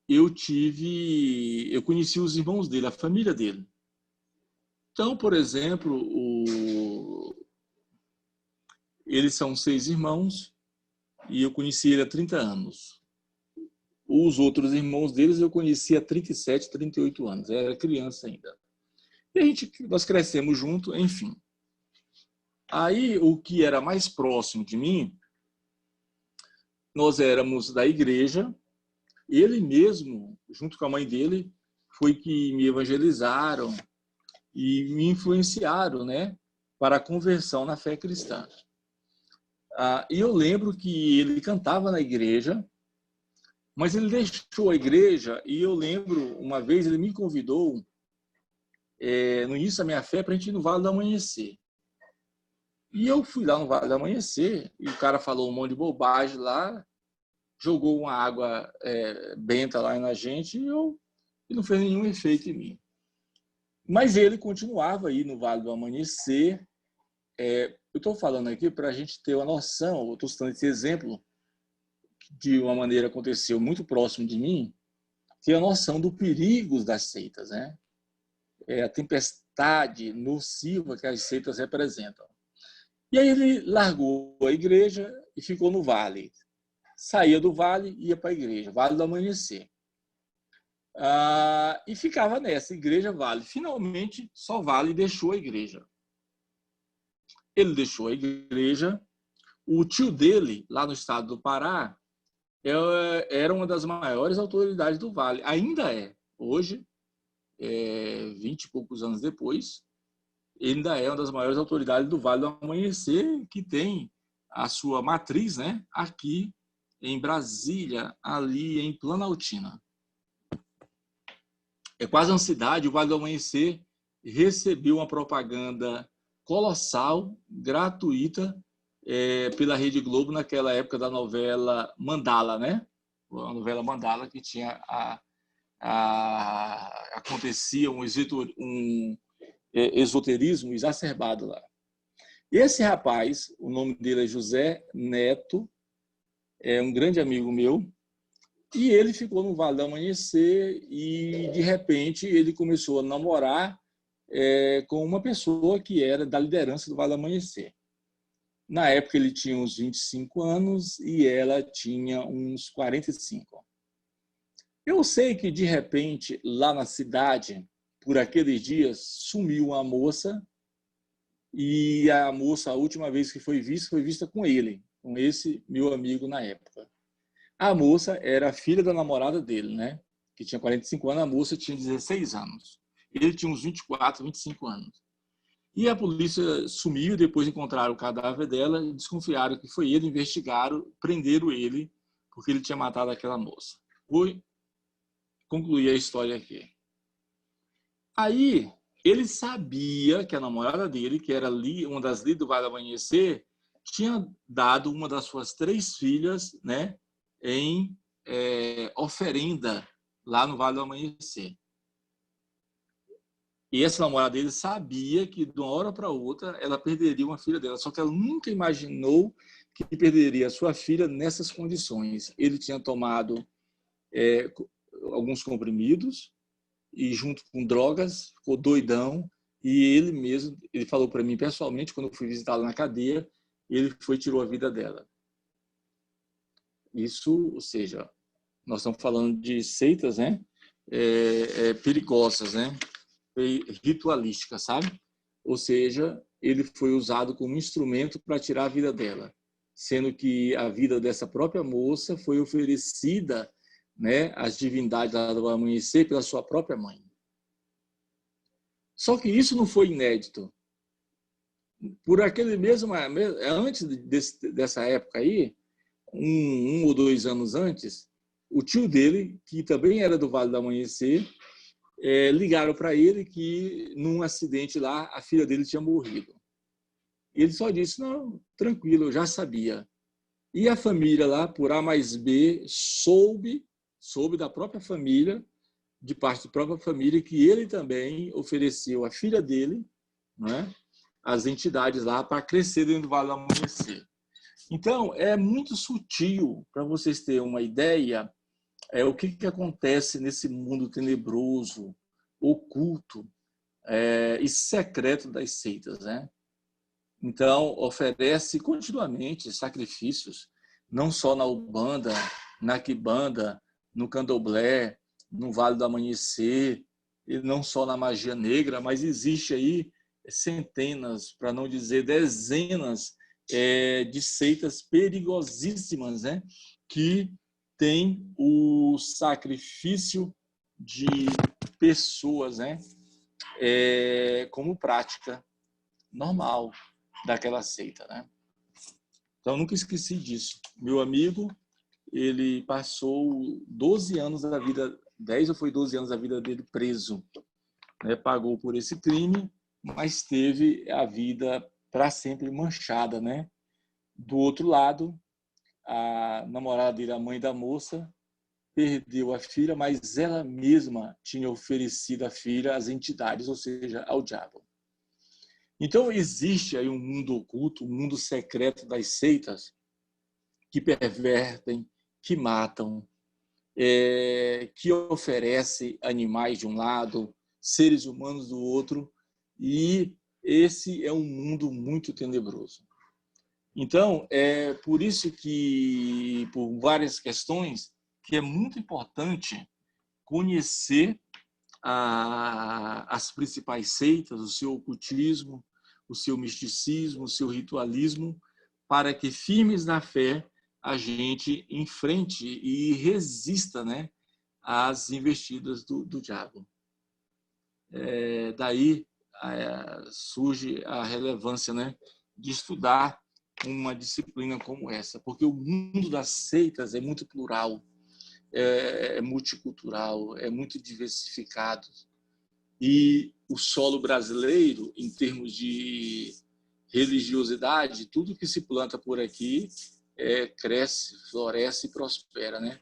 eu conheci os irmãos dele, a família dele. Então, por exemplo, eles são 6 irmãos e eu conheci ele há 30 anos. Os outros irmãos deles eu conheci há 37, 38 anos. Era criança ainda. E nós crescemos juntos, enfim. Aí, o que era mais próximo de mim, nós éramos da igreja. Ele mesmo, junto com a mãe dele, foi que me evangelizaram e me influenciaram, né, para a conversão na fé cristã. E eu lembro que ele cantava na igreja, mas ele deixou a igreja e eu lembro, uma vez ele me convidou, no início da minha fé, para a gente ir no Vale do Amanhecer. E eu fui lá no Vale do Amanhecer e o cara falou um monte de bobagem lá, jogou uma água benta lá na gente e não fez nenhum efeito em mim. Mas ele continuava aí no Vale do Amanhecer. Eu estou falando aqui para a gente ter uma noção, eu estou citando esse exemplo, de uma maneira aconteceu muito próximo de mim, ter a noção do perigo das seitas, né? A tempestade nociva que as seitas representam. E aí ele largou a igreja e ficou no vale. Saía do vale e ia para a igreja, Vale do Amanhecer. E ficava nessa, igreja, vale. Finalmente, só Vale deixou a igreja. Ele deixou a igreja. O tio dele, lá no estado do Pará, era uma das maiores autoridades do Vale. Ainda é. Hoje, 20 e poucos anos depois, ainda é uma das maiores autoridades do Vale do Amanhecer, que tem a sua matriz, né, aqui em Brasília, ali em Planaltina. É quase uma cidade. O Vale do Amanhecer recebeu uma propaganda colossal, gratuita, pela Rede Globo naquela época da novela Mandala, né? A novela Mandala que tinha acontecia um esoterismo exacerbado lá. Esse rapaz, o nome dele é José Neto, é um grande amigo meu, e ele ficou no Vale do Amanhecer e, de repente, ele começou a namorar com uma pessoa que era da liderança do Vale do Amanhecer. Na época, ele tinha uns 25 anos e ela tinha uns 45. Eu sei que, de repente, lá na cidade, por aqueles dias, sumiu uma moça e a moça, a última vez que foi vista com ele, com esse meu amigo na época. A moça era a filha da namorada dele, né? Que tinha 45 anos, a moça tinha 16 anos. Ele tinha uns 24, 25 anos. E a polícia sumiu, depois encontraram o cadáver dela, desconfiaram que foi ele, investigaram, prenderam ele, porque ele tinha matado aquela moça. Vou concluir a história aqui. Aí, ele sabia que a namorada dele, que era uma das líderes do Vale do Amanhecer, tinha dado uma das suas 3 filhas, né, em oferenda lá no Vale do Amanhecer. E essa namorada dele sabia que de uma hora para outra ela perderia uma filha dela, só que ela nunca imaginou que perderia a sua filha nessas condições. Ele tinha tomado alguns comprimidos e junto com drogas, ficou doidão, e ele mesmo, ele falou para mim pessoalmente, quando eu fui visitá-lo na cadeia, ele foi e tirou a vida dela. Isso, ou seja, nós estamos falando de seitas, né? Perigosas, né? Ritualísticas, sabe? Ou seja, ele foi usado como instrumento para tirar a vida dela, sendo que a vida dessa própria moça foi oferecida, né, às divindades lá do amanhecer pela sua própria mãe. Só que isso não foi inédito. Por aquele mesmo, antes dessa época aí, um ou 2 anos antes, o tio dele, que também era do Vale do Amanhecer, ligaram para ele que num acidente lá a filha dele tinha morrido. Ele só disse, não, tranquilo, eu já sabia. E a família lá, por A mais B, soube da própria família, de parte da própria família, que ele também ofereceu a filha dele, né, às entidades lá para crescer dentro do Vale do Amanhecer. Então, é muito sutil, para vocês terem uma ideia, o que acontece nesse mundo tenebroso, oculto e secreto das seitas, né? Então, oferece continuamente sacrifícios, não só na Umbanda, na Quimbanda, no Candomblé, no Vale do Amanhecer, e não só na magia negra, mas existe aí centenas, para não dizer dezenas, de seitas perigosíssimas, né? Que tem o sacrifício de pessoas, né? Como prática normal daquela seita, né? Então, eu nunca esqueci disso. Meu amigo, ele passou 12 anos da vida, 10 ou foi 12 anos da vida dele preso, né? Pagou por esse crime, mas teve a vida para sempre manchada, né? Do outro lado, a namorada dele, a mãe da moça, perdeu a filha, mas ela mesma tinha oferecido a filha às entidades, ou seja, ao diabo. Então, existe aí um mundo oculto, um mundo secreto das seitas que pervertem, que matam, que oferecem animais de um lado, seres humanos do outro, e esse é um mundo muito tenebroso. Então, é por isso que, por várias questões, que é muito importante conhecer as principais seitas, o seu ocultismo, o seu misticismo, o seu ritualismo, para que, firmes na fé, a gente enfrente e resista, né, às investidas do diabo. Daí surge a relevância, né, de estudar uma disciplina como essa, porque o mundo das seitas é muito plural, é multicultural, é muito diversificado. E o solo brasileiro, em termos de religiosidade, tudo que se planta por aqui cresce, floresce e prospera, né?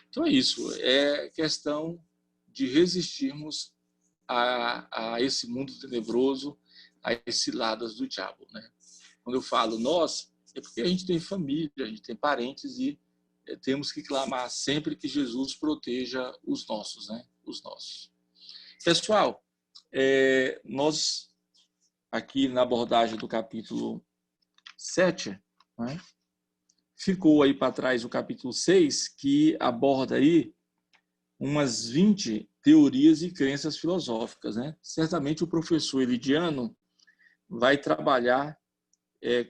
Então é isso, é questão de resistirmos a esse mundo tenebroso, a esse ladas do diabo, né? Quando eu falo nós, é porque a gente tem família, a gente tem parentes e temos que clamar sempre que Jesus proteja os nossos, né? Os nossos. Pessoal, nós aqui na abordagem do capítulo 7, né, ficou aí para trás o capítulo 6, que aborda aí umas 20 teorias e crenças filosóficas, né? Certamente o professor Elidiano vai trabalhar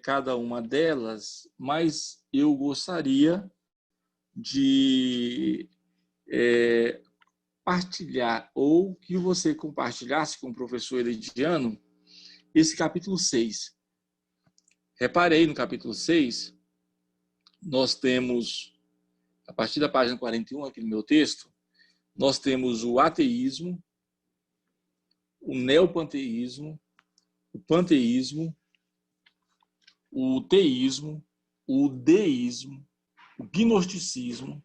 cada uma delas, mas eu gostaria de partilhar, ou que você compartilhasse com o professor Elidiano, esse capítulo 6. Reparei no capítulo 6, nós temos, a partir da página 41, aqui no meu texto, nós temos o ateísmo, o neopanteísmo, o panteísmo, o teísmo, o deísmo, o gnosticismo,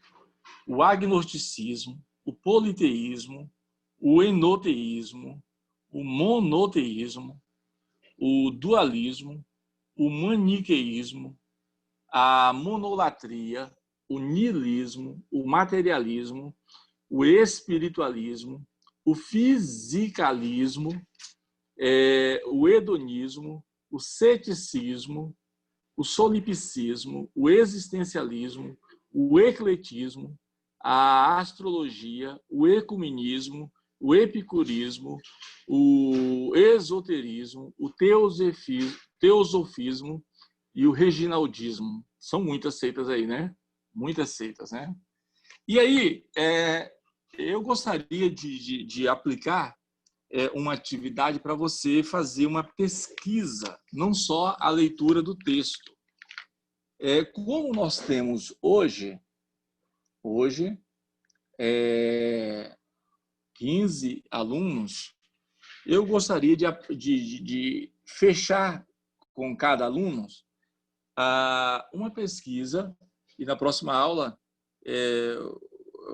o agnosticismo, o politeísmo, o enoteísmo, o monoteísmo, o dualismo, o maniqueísmo, a monolatria, o niilismo, o materialismo, o espiritualismo, o fisicalismo, o hedonismo, o ceticismo, o solipsismo, o existencialismo, o ecletismo, a astrologia, o ecumenismo, o epicurismo, o esoterismo, o teosofismo e o reginaldismo. São muitas seitas aí, né? Muitas seitas, né? E aí, eu gostaria de aplicar uma atividade para você fazer uma pesquisa, não só a leitura do texto. Como nós temos hoje 15 alunos, eu gostaria de fechar com cada aluno uma pesquisa, e na próxima aula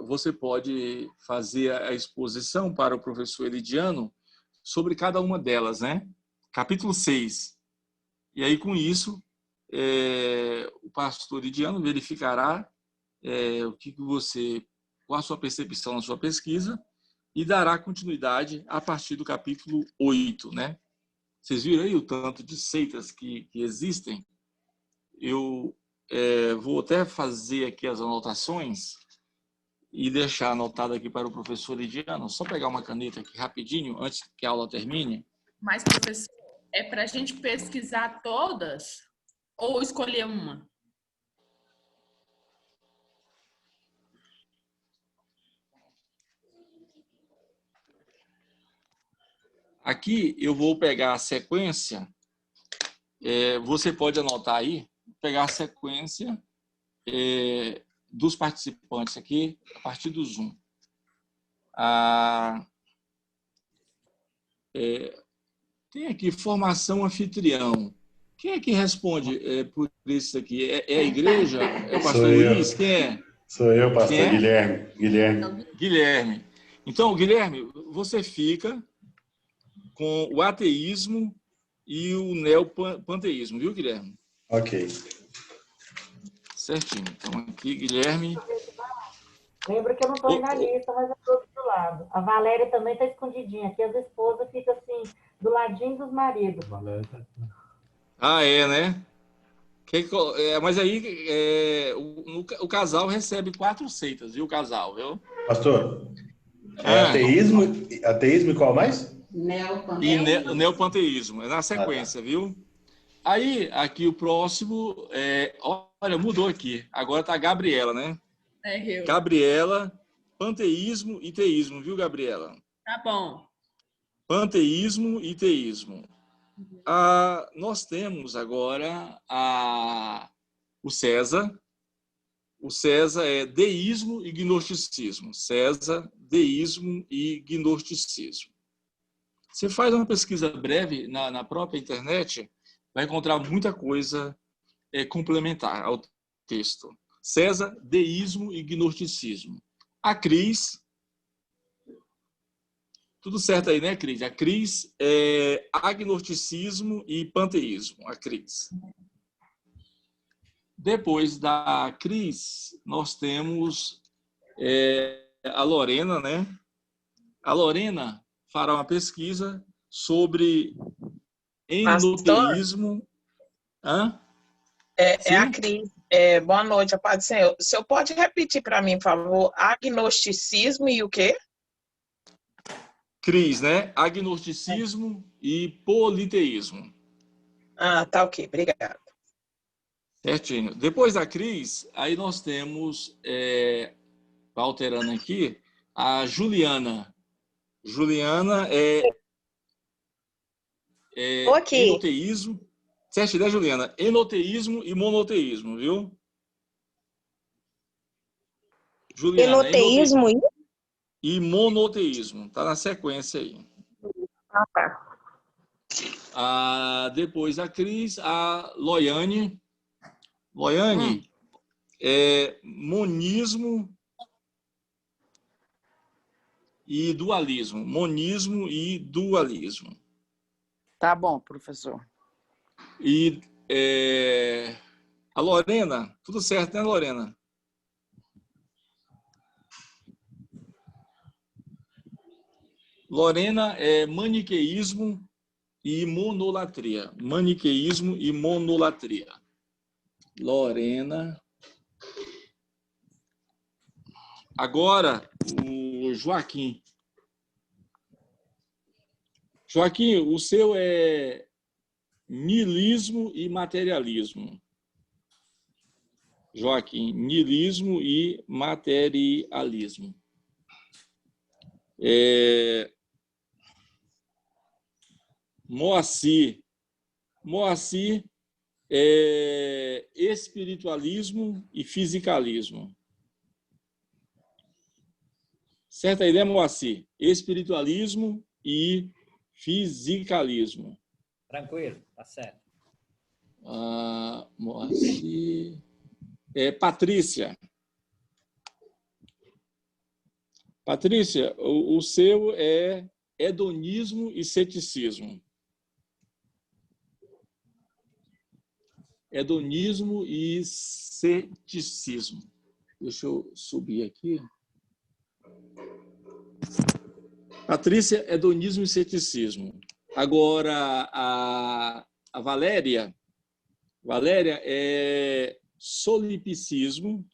você pode fazer a exposição para o professor Elidiano sobre cada uma delas, né? Capítulo 6. E aí, com isso, o pastor Elidiano verificará qual a sua percepção na sua pesquisa e dará continuidade a partir do capítulo 8, né? Vocês viram aí o tanto de seitas que existem? Eu vou até fazer aqui as anotações e deixar anotado aqui para o professor Lidiano. Só pegar uma caneta aqui rapidinho, antes que a aula termine. Mas, professor, é para a gente pesquisar todas ou escolher uma? Aqui eu vou pegar a sequência. Você pode anotar aí, pegar a sequência dos participantes aqui, a partir do Zoom. Tem aqui formação anfitrião. Quem é que responde por isso aqui? É a igreja? É o pastor Luiz? Quem é? Sou eu, pastor Guilherme. Guilherme. Então, Guilherme, você fica com o ateísmo e o neopanteísmo, viu, Guilherme? Ok. Certinho. Então, aqui, Guilherme. Lembra que eu não estou aí na lista, mas eu estou do lado. A Valéria também está escondidinha. Aqui as esposas ficam assim, do ladinho dos maridos. Né? Mas aí o casal recebe 4 seitas, viu, o casal, viu? Pastor, ateísmo e qual mais? Neopanteísmo. É na sequência, viu? Aí, aqui o próximo, olha, mudou aqui. Agora tá a Gabriela, né? Gabriela, panteísmo e teísmo, viu, Gabriela? Tá bom. Panteísmo e teísmo. Nós temos agora o César. O César é deísmo e gnosticismo. César, deísmo e gnosticismo. Você faz uma pesquisa breve na própria internet, vai encontrar muita coisa complementar ao texto. César, deísmo e gnosticismo. A Cris, tudo certo aí, né, Cris? A Cris é agnosticismo e panteísmo, a Cris. Depois da Cris, nós temos a Lorena, né? A Lorena fará uma pesquisa sobre enoteísmo. É a Cris. Boa noite, a paz do Senhor. O senhor pode repetir para mim, por favor, agnosticismo e o quê? Cris, né? Agnosticismo e politeísmo. Tá ok, obrigado. Certinho. Depois da Cris, aí nós temos, alterando aqui, a Juliana. Juliana enoteísmo. Certo, né, Juliana? Enoteísmo e monoteísmo, viu? Juliana, enoteísmo e monoteísmo. Tá na sequência aí. Tá. Depois da Cris, a Loiane. Loiane, monismo e dualismo. Monismo e dualismo. Tá bom, professor. E a Lorena, tudo certo, né, Lorena? Lorena é maniqueísmo e monolatria. Maniqueísmo e monolatria. Lorena. Agora, o Joaquim. Joaquim, o seu é niilismo e materialismo. Joaquim, niilismo e materialismo. Moacir. Moacir é espiritualismo e fisicalismo. Certa ideia, Moacir? Espiritualismo e fisicalismo. Tranquilo, tá certo. Moacir. Patrícia. Patrícia, o seu é hedonismo e ceticismo. Hedonismo e ceticismo. Deixa eu subir aqui. Patrícia, hedonismo e ceticismo. Agora, a Valéria é solipsismo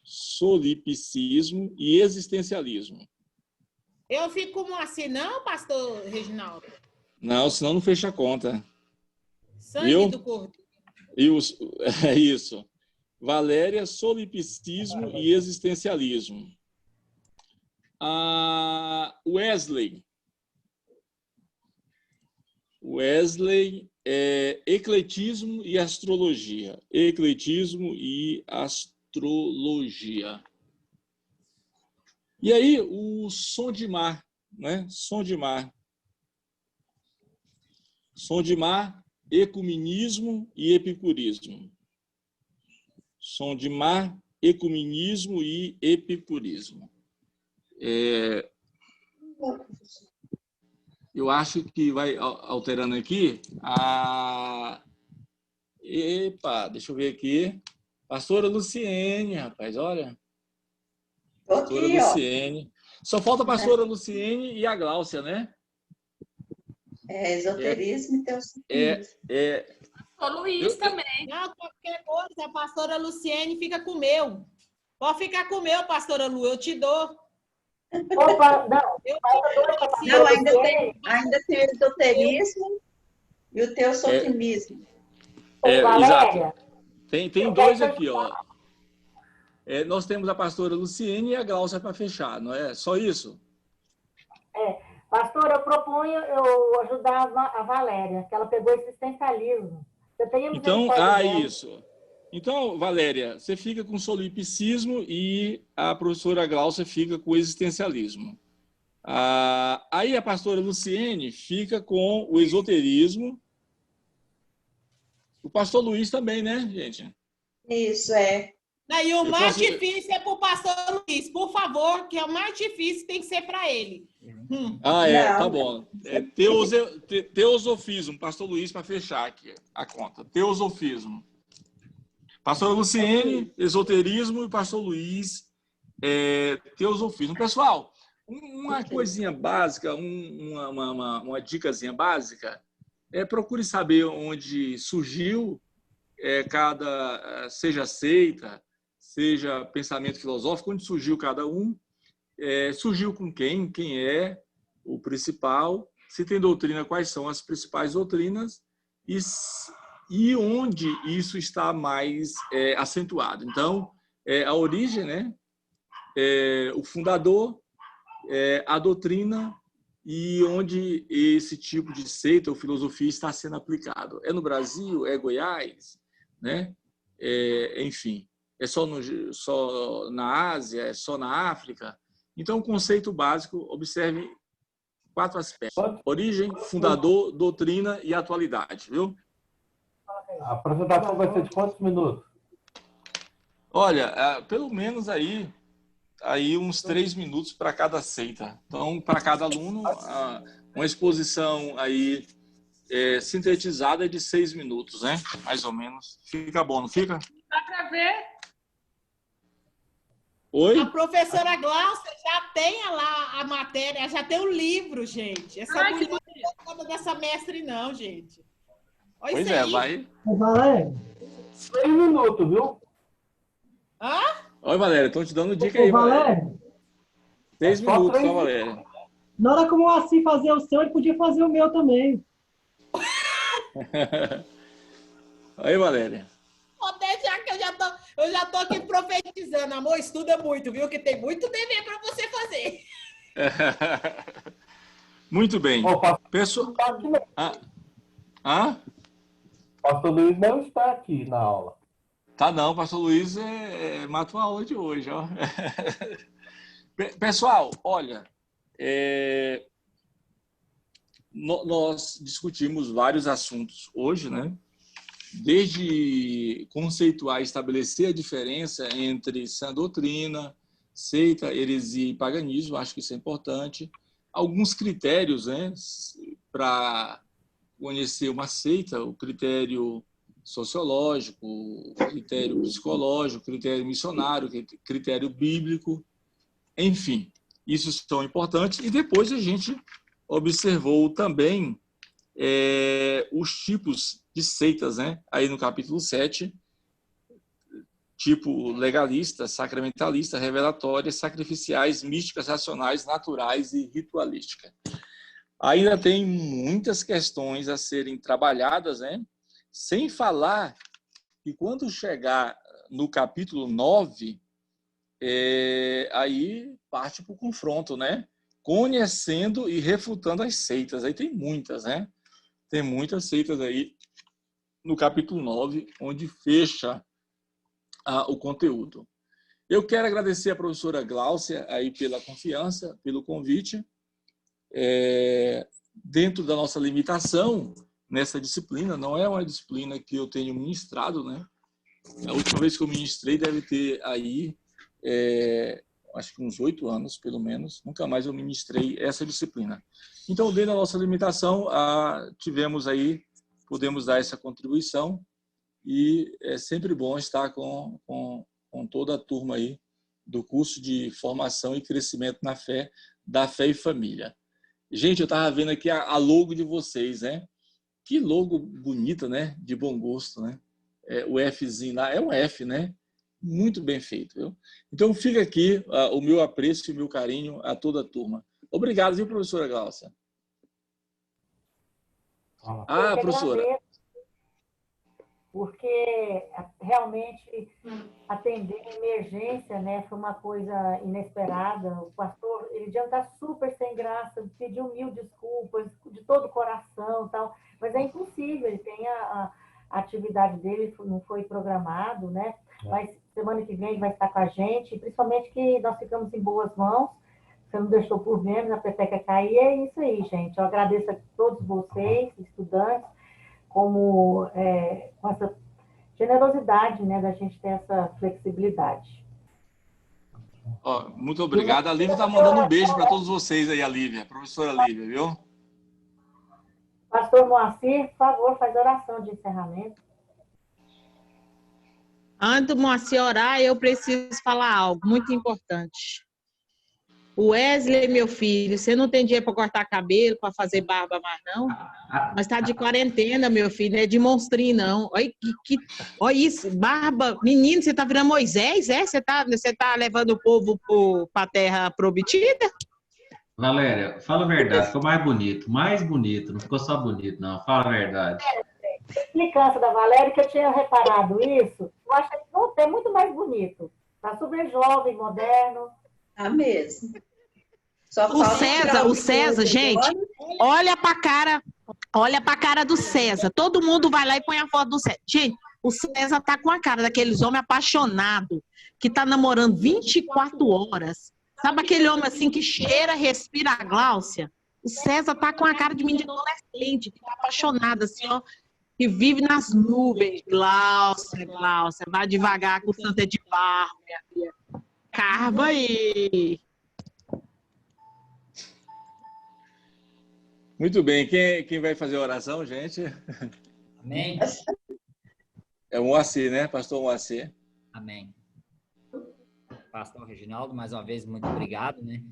e existencialismo. Eu fico como assim, não, pastor Reginaldo? Não, senão não fecha a conta. Sangue do corpo. É isso. Valéria, solipsismo e existencialismo. Wesley é ecletismo e astrologia. Ecletismo e astrologia. E aí, o som de mar, né? Som de mar. Som de mar, ecumenismo e epicurismo. Som de mar, ecumenismo e epicurismo. Eu acho que vai alterando aqui. Deixa eu ver aqui. Pastora Luciene, rapaz, olha. Pastora Luciene. Só falta a pastora Luciene e a Gláucia, né? Esoterismo e teosofismo. O Luiz também. Não, qualquer coisa, a pastora Luciene fica com o meu. Pode ficar com o meu, pastora Lu, eu te dou. Opa, não. Não, ainda tem o esoterismo e o teosofimismo. Exato. Tem dois aqui, ó. Nós temos a pastora Luciene e a Gláucia para fechar, não é? Só isso? Pastor, eu proponho eu ajudar a Valéria, que ela pegou existencialismo. Então, isso. Então, Valéria, você fica com solipsismo e a professora Gláucia fica com existencialismo. Aí a pastora Luciene fica com o esoterismo. O pastor Luiz também, né, gente? Isso, E o mais difícil é para o pastor Luiz, por favor, que é o mais difícil, tem que ser para ele. Tá bom. Teosofismo, pastor Luiz, para fechar aqui a conta. Teosofismo. Pastor Luciene, esoterismo, e pastor Luiz, teosofismo. Pessoal, uma coisinha básica, uma dicasinha básica, procure saber onde surgiu seja seita, seja pensamento filosófico, onde surgiu cada um, surgiu com quem é o principal, se tem doutrina, quais são as principais doutrinas e onde isso está mais acentuado. Então, a origem, né? O fundador, a doutrina e onde esse tipo de seita ou filosofia está sendo aplicado. É no Brasil? É Goiás? Né? Enfim, é só na Ásia? É só na África? Então, o conceito básico, observe 4 aspectos: origem, fundador, doutrina e atualidade, viu? A apresentação vai ser de quantos minutos? Olha, pelo menos aí uns 3 minutos para cada seita. Então, para cada aluno, uma exposição aí sintetizada de 6 minutos, né? Mais ou menos. Fica bom, não fica? Dá para ver? Oi? A professora Glaucia já tem lá a matéria, já tem o livro, gente. Essa mulher não é conta dessa mestre, não, gente. Olha Pois isso aí. vai. Valéria, 6 minutos, viu? Hã? Oi, Valéria, estão te dando dica aí, Valéria. 6 minutos, tá, Valéria? Na hora que o Moacir fazer o seu, ele podia fazer o meu também. Aí, Valéria. Já que eu já tô aqui profetizando. Amor, estuda muito, viu? Que tem muito dever para você fazer. Muito bem. Pessoal... Hã? Pastor Luiz não está aqui na aula. Tá não, pastor Luiz matou a aula de hoje, ó. Pessoal, olha, nós discutimos vários assuntos hoje, né? Desde conceituar e estabelecer a diferença entre sã doutrina, seita, heresia e paganismo, acho que isso é importante. Alguns critérios, né, para conhecer uma seita, o critério sociológico, o critério psicológico, o critério missionário, o critério bíblico, enfim, isso são importantes. E depois a gente observou também os tipos de seitas, né? Aí no capítulo 7, tipo legalista, sacramentalista, revelatória, sacrificiais, místicas, racionais, naturais e ritualística. Ainda tem muitas questões a serem trabalhadas, né? Sem falar que quando chegar no capítulo 9, aí parte para o confronto, né? Conhecendo e refutando as seitas. Aí tem muitas, né? Tem muitas seitas aí no capítulo 9, onde fecha o conteúdo. Eu quero agradecer a professora Glaucia aí pela confiança, pelo convite. Dentro da nossa limitação nessa disciplina, não é uma disciplina que eu tenho ministrado, né? A última vez que eu ministrei deve ter aí, acho que uns 8 anos, pelo menos. Nunca mais eu ministrei essa disciplina. Então, dentro da nossa limitação, tivemos aí, podemos dar essa contribuição e é sempre bom estar com toda a turma aí do curso de formação e crescimento na fé, da fé e família. Gente, eu estava vendo aqui a logo de vocês, né? Que logo bonita, né? De bom gosto, né? O Fzinho lá é um F, né? Muito bem feito, viu? Então, fica aqui o meu apreço e o meu carinho a toda a turma. Obrigado, viu, professora Glaucia? Professora. Porque realmente atender a emergência, né, foi uma coisa inesperada. O pastor, ele já está super sem graça, pediu 1000 desculpas de todo o coração, tal, mas é impossível. Ele tem a atividade dele, não foi programado, né? Mas semana que vem ele vai estar com a gente, principalmente que nós ficamos em boas mãos. Você não deixou por menos a peteca cair, é isso aí, gente. Eu agradeço a todos vocês, estudantes, com essa generosidade, né, da gente ter essa flexibilidade. Muito obrigado. A Lívia está mandando um beijo para todos vocês aí, a Lívia, a professora Lívia, viu? Pastor Moacir, por favor, faz oração de encerramento. Antes do Moacir orar, eu preciso falar algo muito importante. O Wesley, meu filho, você não tem dinheiro para cortar cabelo, para fazer barba mais, não? Mas está de quarentena, meu filho, não é de monstrinho, não. Olha isso, barba. Menino, você está virando Moisés, é? Você tá levando o povo para a terra prometida? Valéria, fala a verdade, ficou mais bonito, não ficou só bonito, não, fala a verdade. Explicância da Valéria, que eu tinha reparado isso, eu acho que é muito mais bonito. Está super jovem, moderno. Tá mesmo. O César, gente, olha pra cara do César. Todo mundo vai lá e põe a foto do César. Gente, o César tá com a cara daqueles homens apaixonados, que tá namorando 24 horas. Sabe aquele homem assim que cheira, respira a Gláucia? O César tá com a cara de menino adolescente, que tá apaixonado assim, ó. que vive nas nuvens. Gláucia, Gláucia, vai devagar com o santo é de barro, minha filha. Carva aí. Muito bem. Quem vai fazer a oração, gente? Amém. É o Moacir, né? Pastor Moacir. Amém. Pastor Reginaldo, mais uma vez, muito obrigado, né?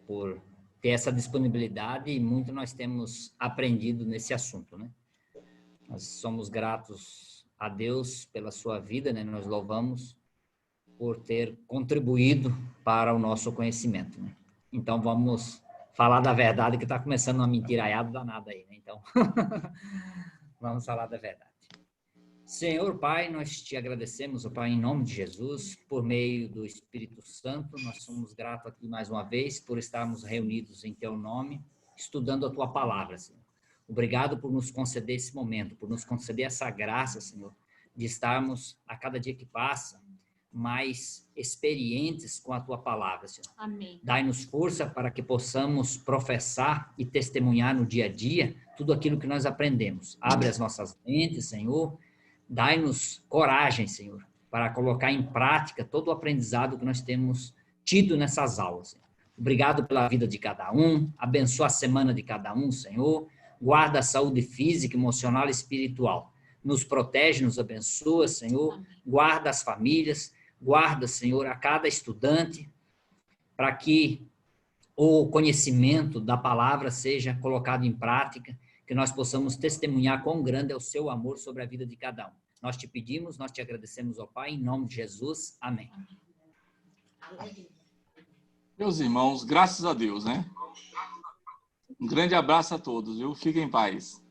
Por ter essa disponibilidade e muito nós temos aprendido nesse assunto, né? Nós somos gratos a Deus pela sua vida, né? Nós louvamos por ter contribuído para o nosso conhecimento, né? Então, vamos falar da verdade, que está começando uma mentiraiada danada aí, né? Então, vamos falar da verdade. Senhor Pai, nós te agradecemos, ó Pai, em nome de Jesus, por meio do Espírito Santo. Nós somos gratos aqui mais uma vez por estarmos reunidos em Teu nome, estudando a Tua palavra, Senhor. Obrigado por nos conceder esse momento, por nos conceder essa graça, Senhor, de estarmos, a cada dia que passa, mais experientes com a Tua palavra, Senhor. Amém. Dai-nos força para que possamos professar e testemunhar no dia a dia tudo aquilo que nós aprendemos. Abre as nossas mentes, Senhor. Dai-nos coragem, Senhor, para colocar em prática todo o aprendizado que nós temos tido nessas aulas, Senhor. Obrigado pela vida de cada um. Abençoa a semana de cada um, Senhor. Guarda a saúde física, emocional e espiritual. Nos protege, nos abençoa, Senhor. Guarda as famílias. Guarda, Senhor, a cada estudante, para que o conhecimento da palavra seja colocado em prática, que nós possamos testemunhar quão grande é o seu amor sobre a vida de cada um. Nós te pedimos, nós te agradecemos, ó Pai, em nome de Jesus. Amém. Meus irmãos, graças a Deus, né? Um grande abraço a todos, viu? Fiquem em paz.